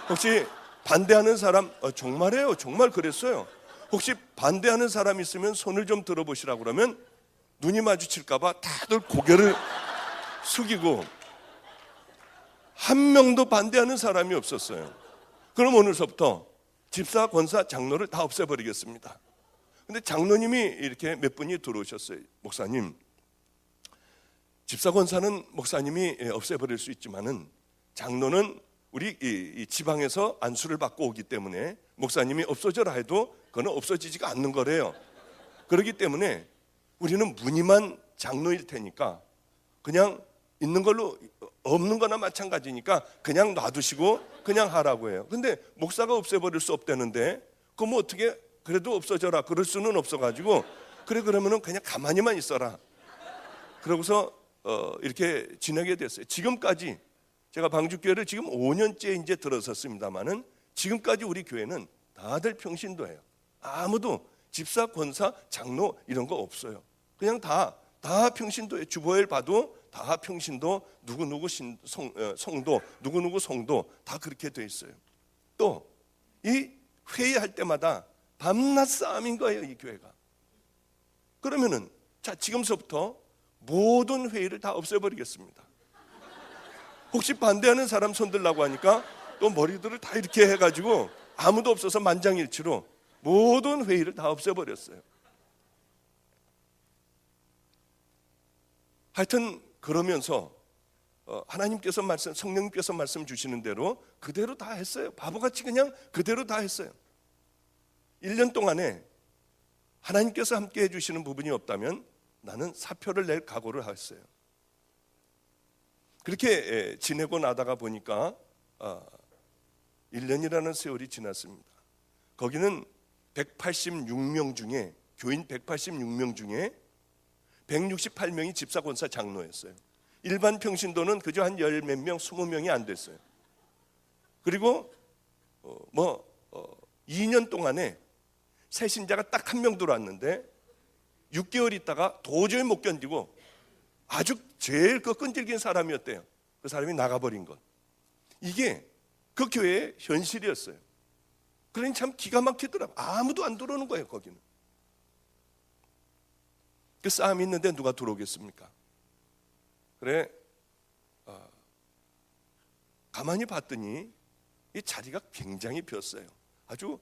혹시 반대하는 사람, 정말이에요, 정말 그랬어요. 혹시 반대하는 사람 있으면 손을 좀 들어보시라고 그러면 눈이 마주칠까봐 다들 고개를 숙이고 한 명도 반대하는 사람이 없었어요. 그럼 오늘서부터 집사, 권사, 장로를 다 없애버리겠습니다. 근데 장로님이 이렇게 몇 분이 들어오셨어요. 목사님, 집사, 권사는 목사님이 없애버릴 수 있지만은 장로는 우리 이 지방에서 안수를 받고 오기 때문에 목사님이 없어져라 해도 그건 없어지지가 않는 거래요. 그렇기 때문에 우리는 무늬만 장로일 테니까 그냥 있는 걸로, 없는 거나 마찬가지니까 그냥 놔두시고 그냥 하라고 해요. 근데 목사가 없애버릴 수 없다는데 그럼 어떻게, 그래도 없어져라 그럴 수는 없어가지고, 그래 그러면은 그냥 가만히만 있어라. 그러고서 이렇게 지내게 됐어요. 지금까지 제가 방주교회를 지금 5년째 이제 들어섰습니다만은 지금까지 우리 교회는 다들 평신도예요. 아무도 집사, 권사, 장로 이런 거 없어요. 그냥 다 평신도예요. 주보를 봐도 다 평신도, 누구누구 성도, 누구누구 성도 다 그렇게 돼 있어요. 또 이 회의할 때마다 밤낮 싸움인 거예요, 이 교회가. 그러면은 자, 지금서부터 모든 회의를 다 없애버리겠습니다. 혹시 반대하는 사람 손들라고 하니까 또 머리들을 다 이렇게 해가지고 아무도 없어서 만장일치로 모든 회의를 다 없애버렸어요. 하여튼 그러면서 하나님께서 성령님께서 말씀 주시는 대로 그대로 다 했어요. 바보같이 그냥 그대로 다 했어요. 1년 동안에 하나님께서 함께 해주시는 부분이 없다면 나는 사표를 낼 각오를 했어요. 그렇게 지내고 나다가 보니까 1년이라는 세월이 지났습니다. 거기는 186명 중에, 교인 186명 중에 168명이 집사, 권사, 장로였어요. 일반 평신도는 그저 한 열 몇 명, 20명이 안 됐어요. 그리고 2년 동안에 새 신자가 딱 한 명 들어왔는데 6개월 있다가 도저히 못 견디고 아주 제일 그 끈질긴 사람이었대요. 그 사람이 나가버린 것. 이게 그 교회의 현실이었어요. 그러니 참 기가 막히더라고요. 아무도 안 들어오는 거예요, 거기는. 그 싸움이 있는데 누가 들어오겠습니까? 그래, 가만히 봤더니 이 자리가 굉장히 비었어요. 아주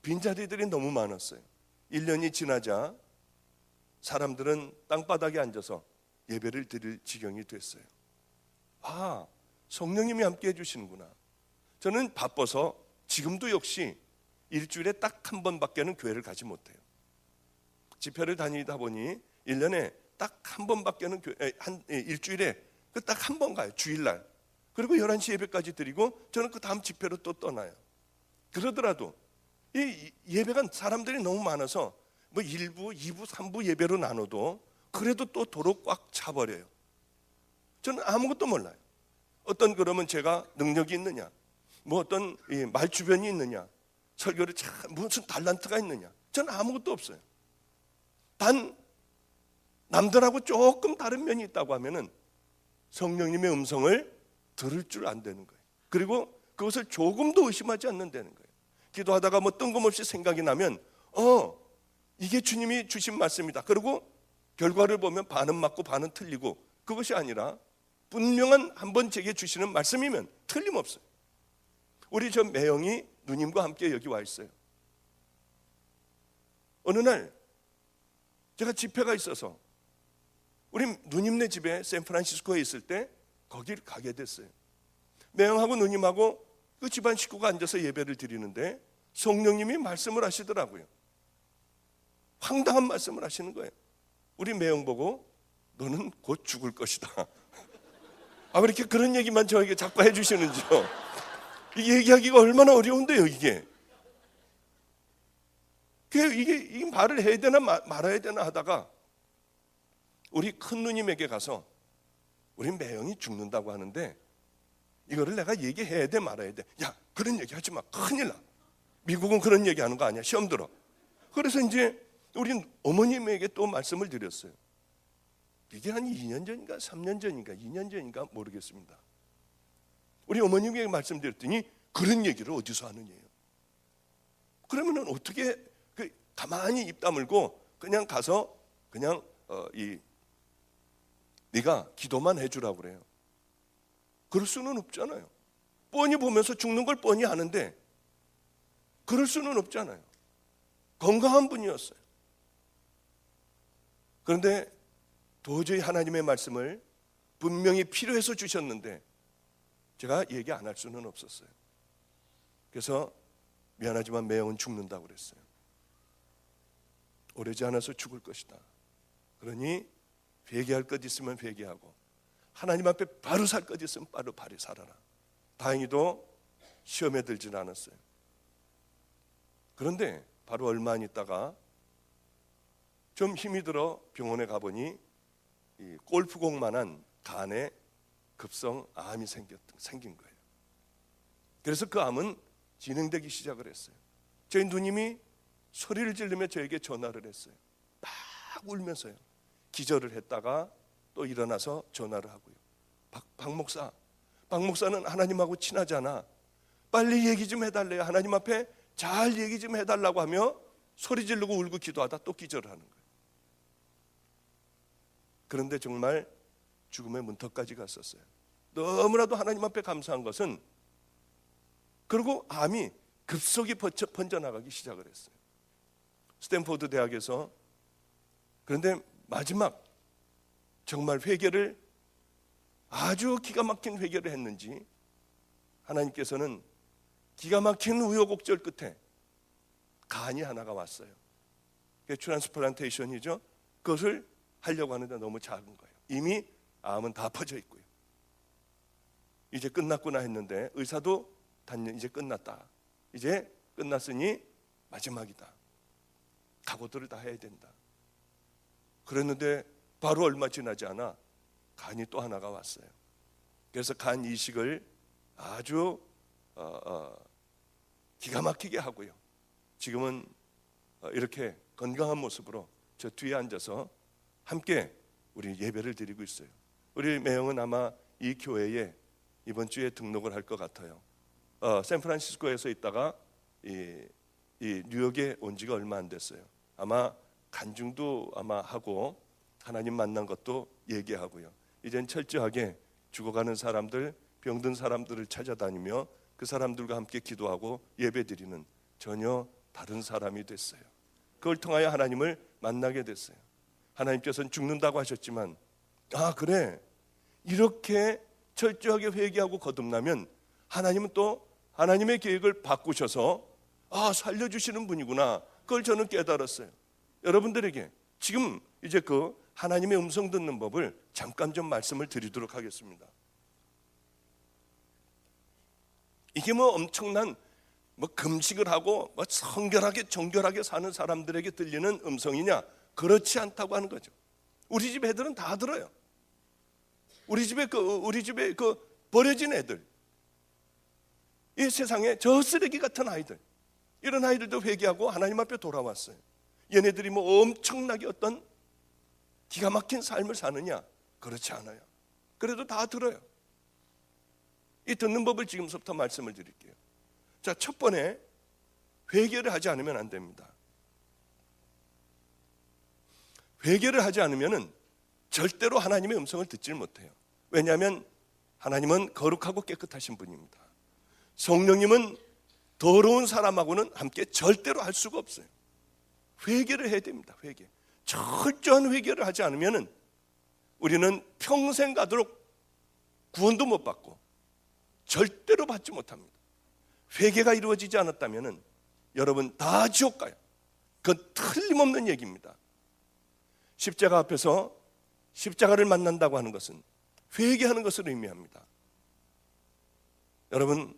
빈자리들이 너무 많았어요. 1년이 지나자 사람들은 땅바닥에 앉아서 예배를 드릴 지경이 됐어요. 아, 성령님이 함께 해주시는구나. 저는 바빠서 지금도 역시 일주일에 딱 한 번밖에는 교회를 가지 못해요. 집회를 다니다 보니 1년에 딱 한 번밖에는 일주일에 그 딱 한 번 가요. 주일날. 그리고 11시 예배까지 드리고 저는 그 다음 집회로 또 떠나요. 그러더라도 이 예배가 사람들이 너무 많아서 뭐 1부, 2부, 3부 예배로 나눠도 그래도 또 도로 꽉 차버려요. 저는 아무것도 몰라요. 어떤 그러면 제가 능력이 있느냐, 뭐 어떤 말주변이 있느냐, 설교를 무슨 달란트가 있느냐, 저는 아무것도 없어요. 단 남들하고 조금 다른 면이 있다고 하면은 성령님의 음성을 들을 줄 안 되는 거예요. 그리고 그것을 조금도 의심하지 않는다는 거예요. 기도하다가 뭐 뜬금없이 생각이 나면 이게 주님이 주신 말씀이다. 그리고 결과를 보면 반은 맞고 반은 틀리고, 그것이 아니라 분명한 한번 제게 주시는 말씀이면 틀림없어요. 우리 저 매형이 누님과 함께 여기 와 있어요. 어느 날 제가 집회가 있어서 우리 누님네 집에 샌프란시스코에 있을 때 거기를 가게 됐어요. 매형하고 누님하고 그 집안 식구가 앉아서 예배를 드리는데 성령님이 말씀을 하시더라고요. 황당한 말씀을 하시는 거예요. 우리 매형 보고 너는 곧 죽을 것이다. 아, 왜 이렇게 그런 얘기만 저에게 자꾸 해주시는지요. 이 얘기하기가 얼마나 어려운데요, 이게. 이게 말을 해야 되나 말아야 되나 하다가 우리 큰 누님에게 가서 우리 매형이 죽는다고 하는데 이거를 내가 얘기해야 돼 말아야 돼. 야, 그런 얘기 하지 마. 큰일 나. 미국은 그런 얘기 하는 거 아니야. 시험 들어. 그래서 이제 우리 어머님에게 또 말씀을 드렸어요. 이게 한 2년 전인가 3년 전인가 2년 전인가 모르겠습니다. 우리 어머님에게 말씀드렸더니 그런 얘기를 어디서 하느냐요. 그러면은 어떻게 가만히 입 다물고 그냥 가서 그냥 네가 기도만 해주라고 그래요. 그럴 수는 없잖아요. 뻔히 보면서 죽는 걸 뻔히 아는데 그럴 수는 없잖아요. 건강한 분이었어요. 그런데 도저히 하나님의 말씀을 분명히 필요해서 주셨는데 제가 얘기 안 할 수는 없었어요. 그래서 미안하지만 매형은 죽는다고 그랬어요. 오래지 않아서 죽을 것이다. 그러니 회개할 것 있으면 회개하고 하나님 앞에 바로 살 것 있으면 바로 살아라. 다행히도 시험에 들지는 않았어요. 그런데 바로 얼마 안 있다가 좀 힘이 들어 병원에 가보니 이 골프공만한 간에 급성 암이 생긴 거예요. 그래서 그 암은 진행되기 시작을 했어요. 저희 누님이 소리를 지르며 저에게 전화를 했어요. 막 울면서요. 기절을 했다가 또 일어나서 전화를 하고요. 박 목사는 하나님하고 친하잖아. 빨리 얘기 좀 해달래요. 하나님 앞에 잘 얘기 좀 해달라고 하며 소리 지르고 울고 기도하다 또 기절을 하는 거예요. 그런데 정말 죽음의 문턱까지 갔었어요. 너무나도 하나님 앞에 감사한 것은 그리고 암이 급속히 번져나가기 시작을 했어요. 스탠포드 대학에서. 그런데 마지막 정말 회개를 아주 기가 막힌 회개를 했는지 하나님께서는 기가 막힌 우여곡절 끝에 간이 하나가 왔어요. 그게 트랜스플란테이션이죠. 그것을 하려고 하는데 너무 작은 거예요. 이미 암은 다 퍼져 있고요. 이제 끝났구나 했는데 의사도 이제 끝났다. 이제 끝났으니 마지막이다. 각오들을 다 해야 된다. 그랬는데 바로 얼마 지나지 않아 간이 또 하나가 왔어요. 그래서 간 이식을 아주 기가 막히게 하고요. 지금은 이렇게 건강한 모습으로 저 뒤에 앉아서 함께 우리 예배를 드리고 있어요. 우리 매형은 아마 이 교회에 이번 주에 등록을 할 것 같아요. 샌프란시스코에서 있다가 이 뉴욕에 온 지가 얼마 안 됐어요. 아마 간증도 아마 하고 하나님 만난 것도 얘기하고요. 이젠 철저하게 죽어가는 사람들 병든 사람들을 찾아다니며 그 사람들과 함께 기도하고 예배드리는 전혀 다른 사람이 됐어요. 그걸 통하여 하나님을 만나게 됐어요. 하나님께서는 죽는다고 하셨지만 그래, 이렇게 철저하게 회개하고 거듭나면 하나님은 또 하나님의 계획을 바꾸셔서 살려주시는 분이구나, 그걸 저는 깨달았어요. 여러분들에게 지금 이제 그 하나님의 음성 듣는 법을 잠깐 좀 말씀을 드리도록 하겠습니다. 이게 엄청난 금식을 하고 성결하게 정결하게 사는 사람들에게 들리는 음성이냐? 그렇지 않다고 하는 거죠. 우리 집 애들은 다 들어요. 우리 집에 버려진 애들, 이 세상에 저 쓰레기 같은 아이들, 이런 아이들도 회개하고 하나님 앞에 돌아왔어요. 얘네들이 엄청나게 어떤 기가 막힌 삶을 사느냐? 그렇지 않아요. 그래도 다 들어요. 이 듣는 법을 지금부터 말씀을 드릴게요. 자, 첫 번에 회개를 하지 않으면 안 됩니다. 회개를 하지 않으면 절대로 하나님의 음성을 듣질 못해요. 왜냐하면 하나님은 거룩하고 깨끗하신 분입니다. 성령님은 더러운 사람하고는 함께 절대로 할 수가 없어요. 회개를 해야 됩니다. 회개. 철저한 회개를 하지 않으면 우리는 평생 가도록 구원도 못 받고 절대로 받지 못합니다. 회개가 이루어지지 않았다면 여러분 다 지옥 가요. 그건 틀림없는 얘기입니다. 십자가 앞에서 십자가를 만난다고 하는 것은 회개하는 것을 의미합니다. 여러분,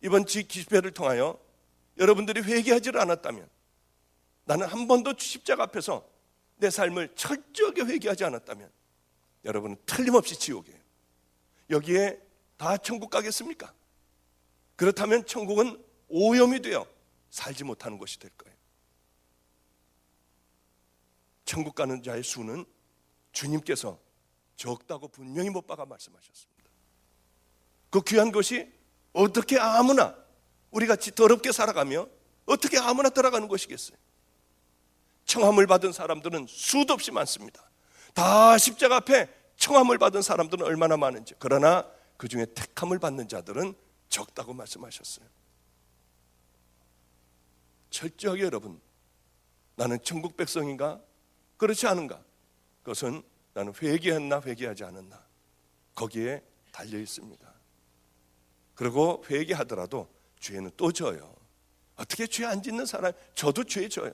이번 집회를 통하여 여러분들이 회개하지를 않았다면, 나는 한 번도 십자가 앞에서 내 삶을 철저하게 회개하지 않았다면 여러분은 틀림없이 지옥이에요. 여기에 다 천국 가겠습니까? 그렇다면 천국은 오염이 되어 살지 못하는 것이 될 거예요. 천국 가는 자의 수는 주님께서 적다고 분명히 못 박아 말씀하셨습니다. 그 귀한 것이 어떻게 아무나 우리같이 더럽게 살아가며 어떻게 아무나 들어가는 것이겠어요? 청함을 받은 사람들은 수도 없이 많습니다. 다 십자가 앞에 청함을 받은 사람들은 얼마나 많은지. 그러나 그 중에 택함을 받는 자들은 적다고 말씀하셨어요. 철저하게 여러분, 나는 천국 백성인가? 그렇지 않은가? 그것은 나는 회개했나 회개하지 않았나, 거기에 달려 있습니다. 그리고 회개하더라도 죄는 또 져요. 어떻게 죄 안 짓는 사람? 저도 죄 져요.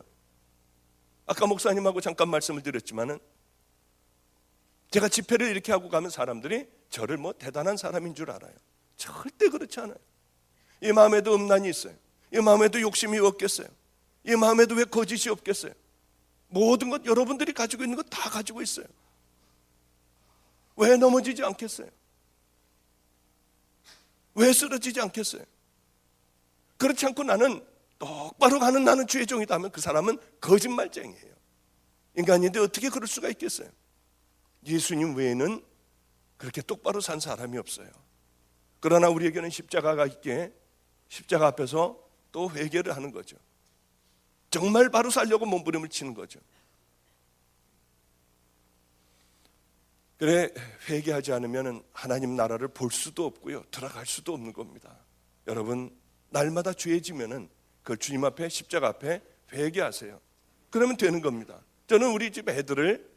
아까 목사님하고 잠깐 말씀을 드렸지만은 제가 집회를 이렇게 하고 가면 사람들이 저를 대단한 사람인 줄 알아요. 절대 그렇지 않아요. 이 마음에도 음란이 있어요. 이 마음에도 욕심이 없겠어요. 이 마음에도 왜 거짓이 없겠어요? 모든 것 여러분들이 가지고 있는 것 다 가지고 있어요. 왜 넘어지지 않겠어요? 왜 쓰러지지 않겠어요? 그렇지 않고 나는 똑바로 가는 나는 주의 종이다 하면 그 사람은 거짓말쟁이에요. 인간인데 어떻게 그럴 수가 있겠어요? 예수님 외에는 그렇게 똑바로 산 사람이 없어요. 그러나 우리에게는 십자가가 있기에 십자가 앞에서 또 회개를 하는 거죠. 정말 바로 살려고 몸부림을 치는 거죠. 그래, 회개하지 않으면 하나님 나라를 볼 수도 없고요, 들어갈 수도 없는 겁니다. 여러분, 날마다 죄지면은 그걸 주님 앞에, 십자가 앞에 회개하세요. 그러면 되는 겁니다. 저는 우리 집 애들을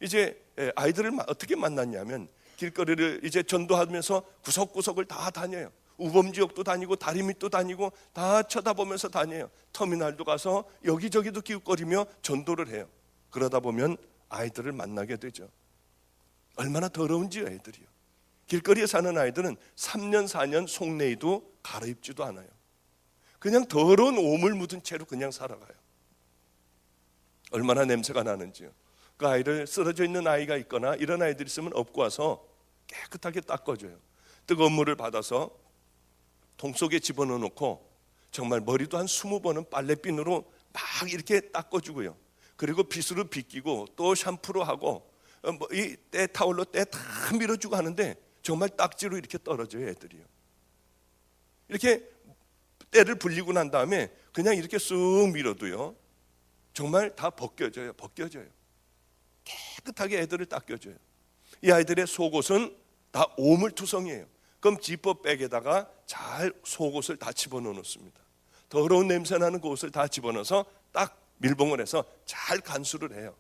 이제 아이들을 어떻게 만났냐면 길거리를 이제 전도하면서 구석구석을 다 다녀요. 우범지역도 다니고 다리 밑도 다니고 다 쳐다보면서 다녀요. 터미널도 가서 여기저기도 기웃거리며 전도를 해요. 그러다 보면 아이들을 만나게 되죠. 얼마나 더러운지요, 애들이요. 길거리에 사는 아이들은 3년 4년 속내에도 갈아입지도 않아요. 그냥 더러운 오물 묻은 채로 그냥 살아가요. 얼마나 냄새가 나는지요. 그 아이를, 쓰러져 있는 아이가 있거나 이런 아이들이 있으면 업고 와서 깨끗하게 닦아줘요. 뜨거운 물을 받아서 통 속에 집어넣어 놓고 정말 머리도 한 20번은 빨래비누로 막 이렇게 닦아주고요. 그리고 빗으로 빗기고 또 샴푸로 하고 이 때 타올로 때 다 밀어주고 하는데 정말 딱지로 이렇게 떨어져요, 애들이요. 이렇게 때를 불리고 난 다음에 그냥 이렇게 쑥 밀어도요, 정말 다 벗겨져요. 깨끗하게 애들을 닦여줘요. 이 아이들의 속옷은 다 오물투성이에요. 그럼 지퍼백에다가 잘 속옷을 다 집어넣어 놓습니다. 더러운 냄새 나는 그 옷을 다 집어넣어서 딱 밀봉을 해서 잘 간수를 해요.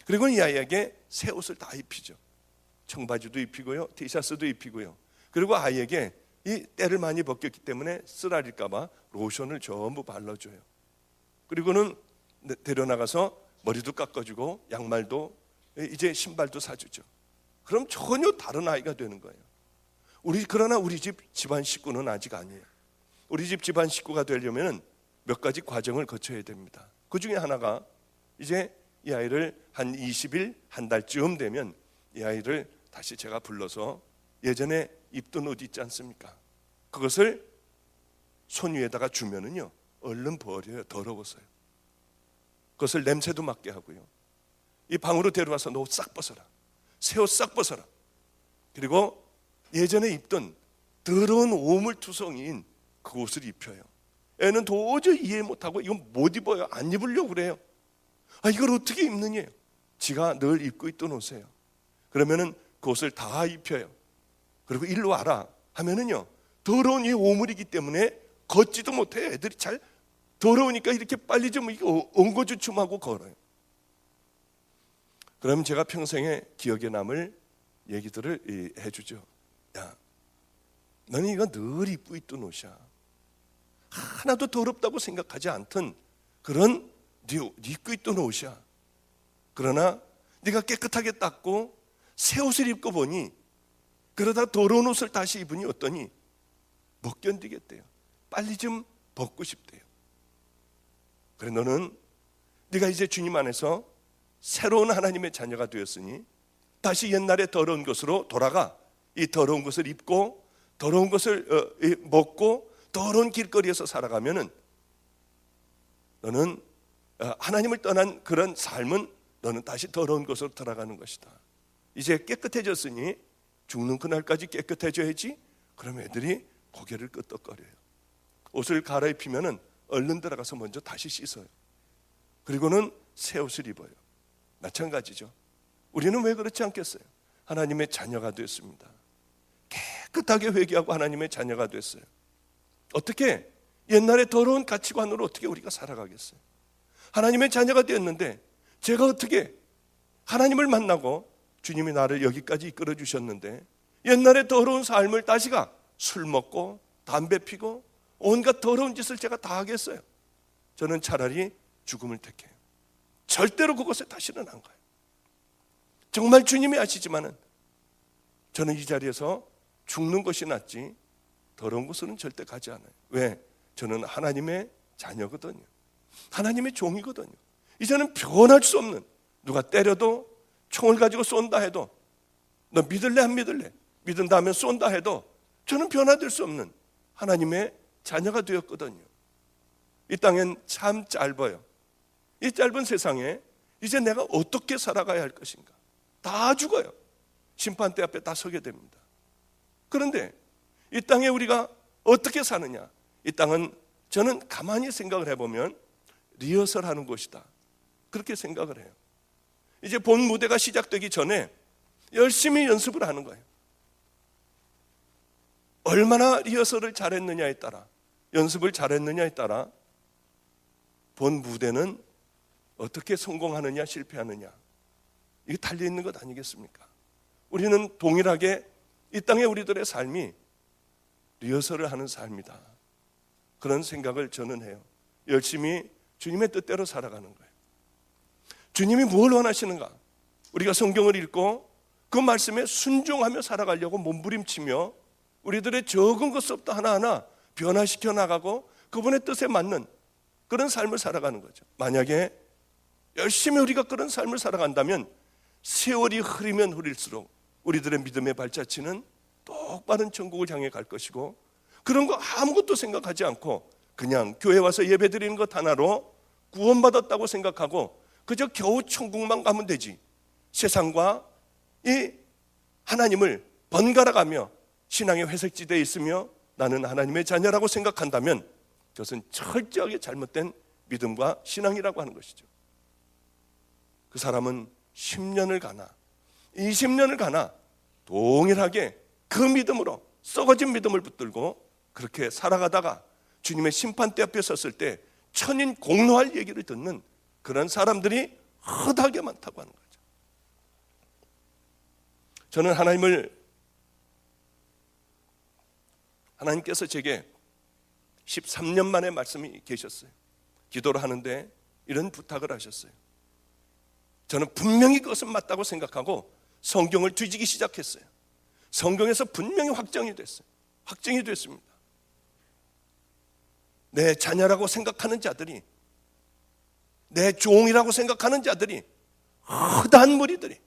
그리고 이 아이에게 새 옷을 다 입히죠. 청바지도 입히고요, 티셔츠도 입히고요. 그리고 아이에게 이 때를 많이 벗겼기 때문에 쓰라릴까 봐 로션을 전부 발라줘요. 그리고는 데려나가서 머리도 깎아주고 양말도, 이제 신발도 사주죠. 그럼 전혀 다른 아이가 되는 거예요. 그러나 우리 집 집안 식구는 아직 아니에요. 우리 집 집안 식구가 되려면 몇 가지 과정을 거쳐야 됩니다. 그 중에 하나가 이제 이 아이를 한 20일, 한 달쯤 되면 이 아이를 다시 제가 불러서 예전에 입던 옷 있지 않습니까? 그것을 손 위에다가 주면은요, 얼른 버려요. 더러워서요. 그것을 냄새도 맡게 하고요. 이 방으로 데려와서 너 옷 싹 벗어라. 새 옷 싹 벗어라. 그리고 예전에 입던 더러운 오물투성이인 그 옷을 입혀요. 애는 도저히 이해 못하고 이건 못 입어요. 안 입으려고 그래요. 이걸 어떻게 입느냐요. 지가 늘 입고 있던 옷이에요. 그러면은 그 옷을 다 입혀요. 그리고 일로 와라 하면은요, 더러운 이 오물이기 때문에 걷지도 못해요. 애들이 잘 더러우니까 이렇게 빨리 좀 엉거주춤하고 걸어요. 그럼 제가 평생에 기억에 남을 얘기들을 해주죠. 야, 너는 이거 늘 입고 있던 옷이야. 하나도 더럽다고 생각하지 않던 그런 네 입고 있던 옷이야. 그러나 네가 깨끗하게 닦고 새 옷을 입고 보니, 그러다 더러운 옷을 다시 입으니 어떠니? 못 견디겠대요. 빨리 좀 벗고 싶대요. 그래, 너는 네가 이제 주님 안에서 새로운 하나님의 자녀가 되었으니 다시 옛날의 더러운 것으로 돌아가 이 더러운 것을 입고 더러운 것을 먹고 더러운 길거리에서 살아가면은 너는 하나님을 떠난 그런 삶은 너는 다시 더러운 것으로 돌아가는 것이다. 이제 깨끗해졌으니 죽는 그날까지 깨끗해져야지. 그러면 애들이 고개를 끄덕거려요. 옷을 갈아입히면은 얼른 들어가서 먼저 다시 씻어요. 그리고는 새 옷을 입어요. 마찬가지죠. 우리는 왜 그렇지 않겠어요? 하나님의 자녀가 됐습니다. 깨끗하게 회개하고 하나님의 자녀가 됐어요. 어떻게 옛날에 더러운 가치관으로 어떻게 우리가 살아가겠어요? 하나님의 자녀가 되었는데 제가 어떻게 하나님을 만나고 주님이 나를 여기까지 이끌어 주셨는데 옛날에 더러운 삶을 다시가 술 먹고 담배 피고 온갖 더러운 짓을 제가 다 하겠어요? 저는 차라리 죽음을 택해요. 절대로 그곳에 다시는 안 가요. 정말 주님이 아시지만은 저는 이 자리에서 죽는 것이 낫지 더러운 곳으로는 절대 가지 않아요. 왜? 저는 하나님의 자녀거든요. 하나님의 종이거든요. 이제는 변할 수 없는, 누가 때려도 총을 가지고 쏜다 해도 너 믿을래 안 믿을래? 믿는다 하면 쏜다 해도 저는 변화될 수 없는 하나님의 자녀가 되었거든요. 이 땅엔 참 짧아요. 이 짧은 세상에 이제 내가 어떻게 살아가야 할 것인가? 다 죽어요. 심판대 앞에 다 서게 됩니다. 그런데 이 땅에 우리가 어떻게 사느냐? 이 땅은 저는 가만히 생각을 해보면 리허설하는 곳이다. 그렇게 생각을 해요. 이제 본 무대가 시작되기 전에 열심히 연습을 하는 거예요. 얼마나 리허설을 잘했느냐에 따라, 연습을 잘했느냐에 따라 본 무대는 어떻게 성공하느냐 실패하느냐, 이게 달려있는 것 아니겠습니까? 우리는 동일하게 이 땅의 우리들의 삶이 리허설을 하는 삶이다. 그런 생각을 저는 해요. 열심히 주님의 뜻대로 살아가는 거예요. 주님이 뭘 원하시는가? 우리가 성경을 읽고 그 말씀에 순종하며 살아가려고 몸부림치며 우리들의 적은 것부터 하나하나 변화시켜 나가고 그분의 뜻에 맞는 그런 삶을 살아가는 거죠. 만약에 열심히 우리가 그런 삶을 살아간다면 세월이 흐르면 흐를수록 우리들의 믿음의 발자취는 똑바른 천국을 향해 갈 것이고, 그런 거 아무것도 생각하지 않고 그냥 교회 와서 예배 드리는 것 하나로 구원받았다고 생각하고 그저 겨우 천국만 가면 되지, 세상과 이 하나님을 번갈아가며 신앙의 회색지대에 있으며 나는 하나님의 자녀라고 생각한다면 그것은 철저하게 잘못된 믿음과 신앙이라고 하는 것이죠. 그 사람은 10년을 가나 20년을 가나 동일하게 그 믿음으로 썩어진 믿음을 붙들고 그렇게 살아가다가 주님의 심판대 앞에 섰을 때 천인 공로할 얘기를 듣는 그런 사람들이 허다하게 많다고 하는 거죠. 저는 하나님께서 제게 13년 만에 말씀이 계셨어요. 기도를 하는데 이런 부탁을 하셨어요. 저는 분명히 그것은 맞다고 생각하고 성경을 뒤지기 시작했어요. 성경에서 분명히 확정이 됐어요. 확정이 됐습니다. 내 자녀라고 생각하는 자들이, 내 종이라고 생각하는 자들이, 허다한 무리들이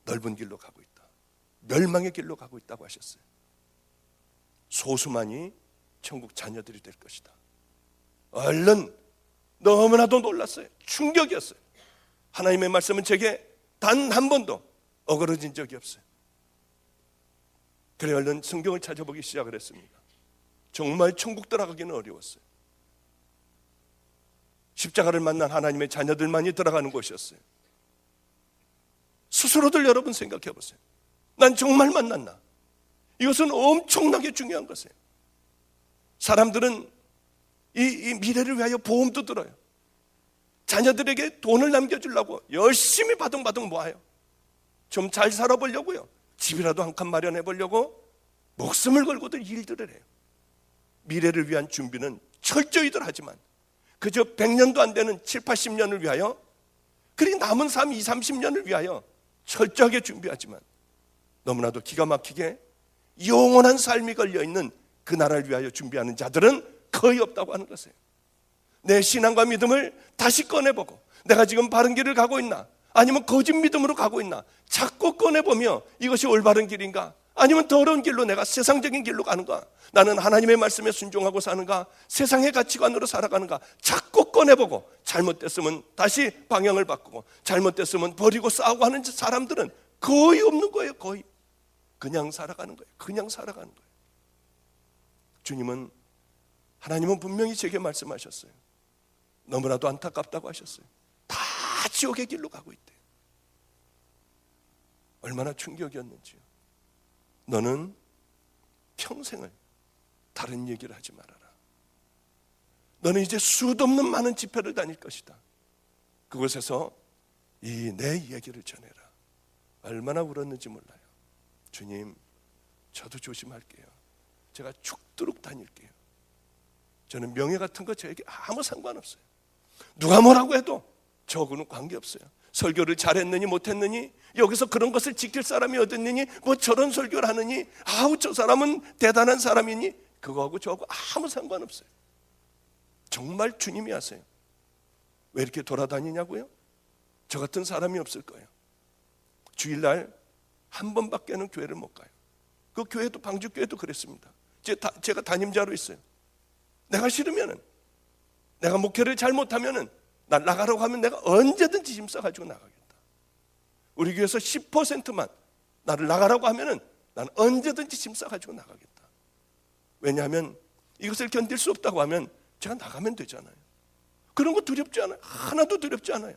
넓은 길로 가고 있다. 멸망의 길로 가고 있다고 하셨어요. 소수만이 천국 자녀들이 될 것이다. 얼른 너무나도 놀랐어요. 충격이었어요. 하나님의 말씀은 제게 단 한 번도 어그러진 적이 없어요. 그래 얼른 성경을 찾아보기 시작을 했습니다. 정말 천국 들어가기는 어려웠어요. 십자가를 만난 하나님의 자녀들만이 들어가는 곳이었어요. 스스로들 여러분 생각해 보세요. 난 정말 만났나? 이것은 엄청나게 중요한 것이에요. 사람들은 이 미래를 위하여 보험도 들어요. 자녀들에게 돈을 남겨주려고 열심히 바둥바둥 모아요. 좀 잘 살아보려고요. 집이라도 한 칸 마련해 보려고 목숨을 걸고들 일들을 해요. 미래를 위한 준비는 철저히들 하지만 그저 100년도 안 되는 7, 80년을 위하여, 그리고 남은 삶 20, 30년을 위하여 철저하게 준비하지만 너무나도 기가 막히게 영원한 삶이 걸려있는 그 나라를 위하여 준비하는 자들은 거의 없다고 하는 것이에요. 내 신앙과 믿음을 다시 꺼내보고 내가 지금 바른 길을 가고 있나 아니면 거짓 믿음으로 가고 있나 자꾸 꺼내보며 이것이 올바른 길인가 아니면 더러운 길로 내가 세상적인 길로 가는가, 나는 하나님의 말씀에 순종하고 사는가 세상의 가치관으로 살아가는가 자꾸 꺼내보고 잘못됐으면 다시 방향을 바꾸고 잘못됐으면 버리고 싸우고 하는 사람들은 거의 없는 거예요. 거의 그냥 살아가는 거예요. 그냥 살아가는 거예요. 하나님은 분명히 제게 말씀하셨어요. 너무나도 안타깝다고 하셨어요. 다 지옥의 길로 가고 있대요. 얼마나 충격이었는지요. 너는 평생을 다른 얘기를 하지 말아라. 너는 이제 수도 없는 많은 집회를 다닐 것이다. 그곳에서 이 내 얘기를 전해라. 얼마나 울었는지 몰라요. 주님, 저도 조심할게요. 제가 죽도록 다닐게요. 저는 명예 같은 거 저에게 아무 상관없어요. 누가 뭐라고 해도 저하고는 관계없어요. 설교를 잘했느니 못했느니, 여기서 그런 것을 지킬 사람이 어딨느니, 뭐 저런 설교를 하느니, 아우 저 사람은 대단한 사람이니, 그거하고 저하고 아무 상관없어요. 정말 주님이 아세요. 왜 이렇게 돌아다니냐고요? 저 같은 사람이 없을 거예요. 주일날 한 번밖에는 교회를 못 가요. 그 교회도, 방주교회도 그랬습니다. 제가 담임자로 있어요. 내가 싫으면은, 내가 목회를 잘못하면은 나 나가라고 하면 내가 언제든지 힘써가지고 나가겠다. 우리 교회에서 10%만 나를 나가라고 하면은 나는 언제든지 힘써가지고 나가겠다. 왜냐하면 이것을 견딜 수 없다고 하면 제가 나가면 되잖아요. 그런 거 두렵지 않아요. 하나도 두렵지 않아요.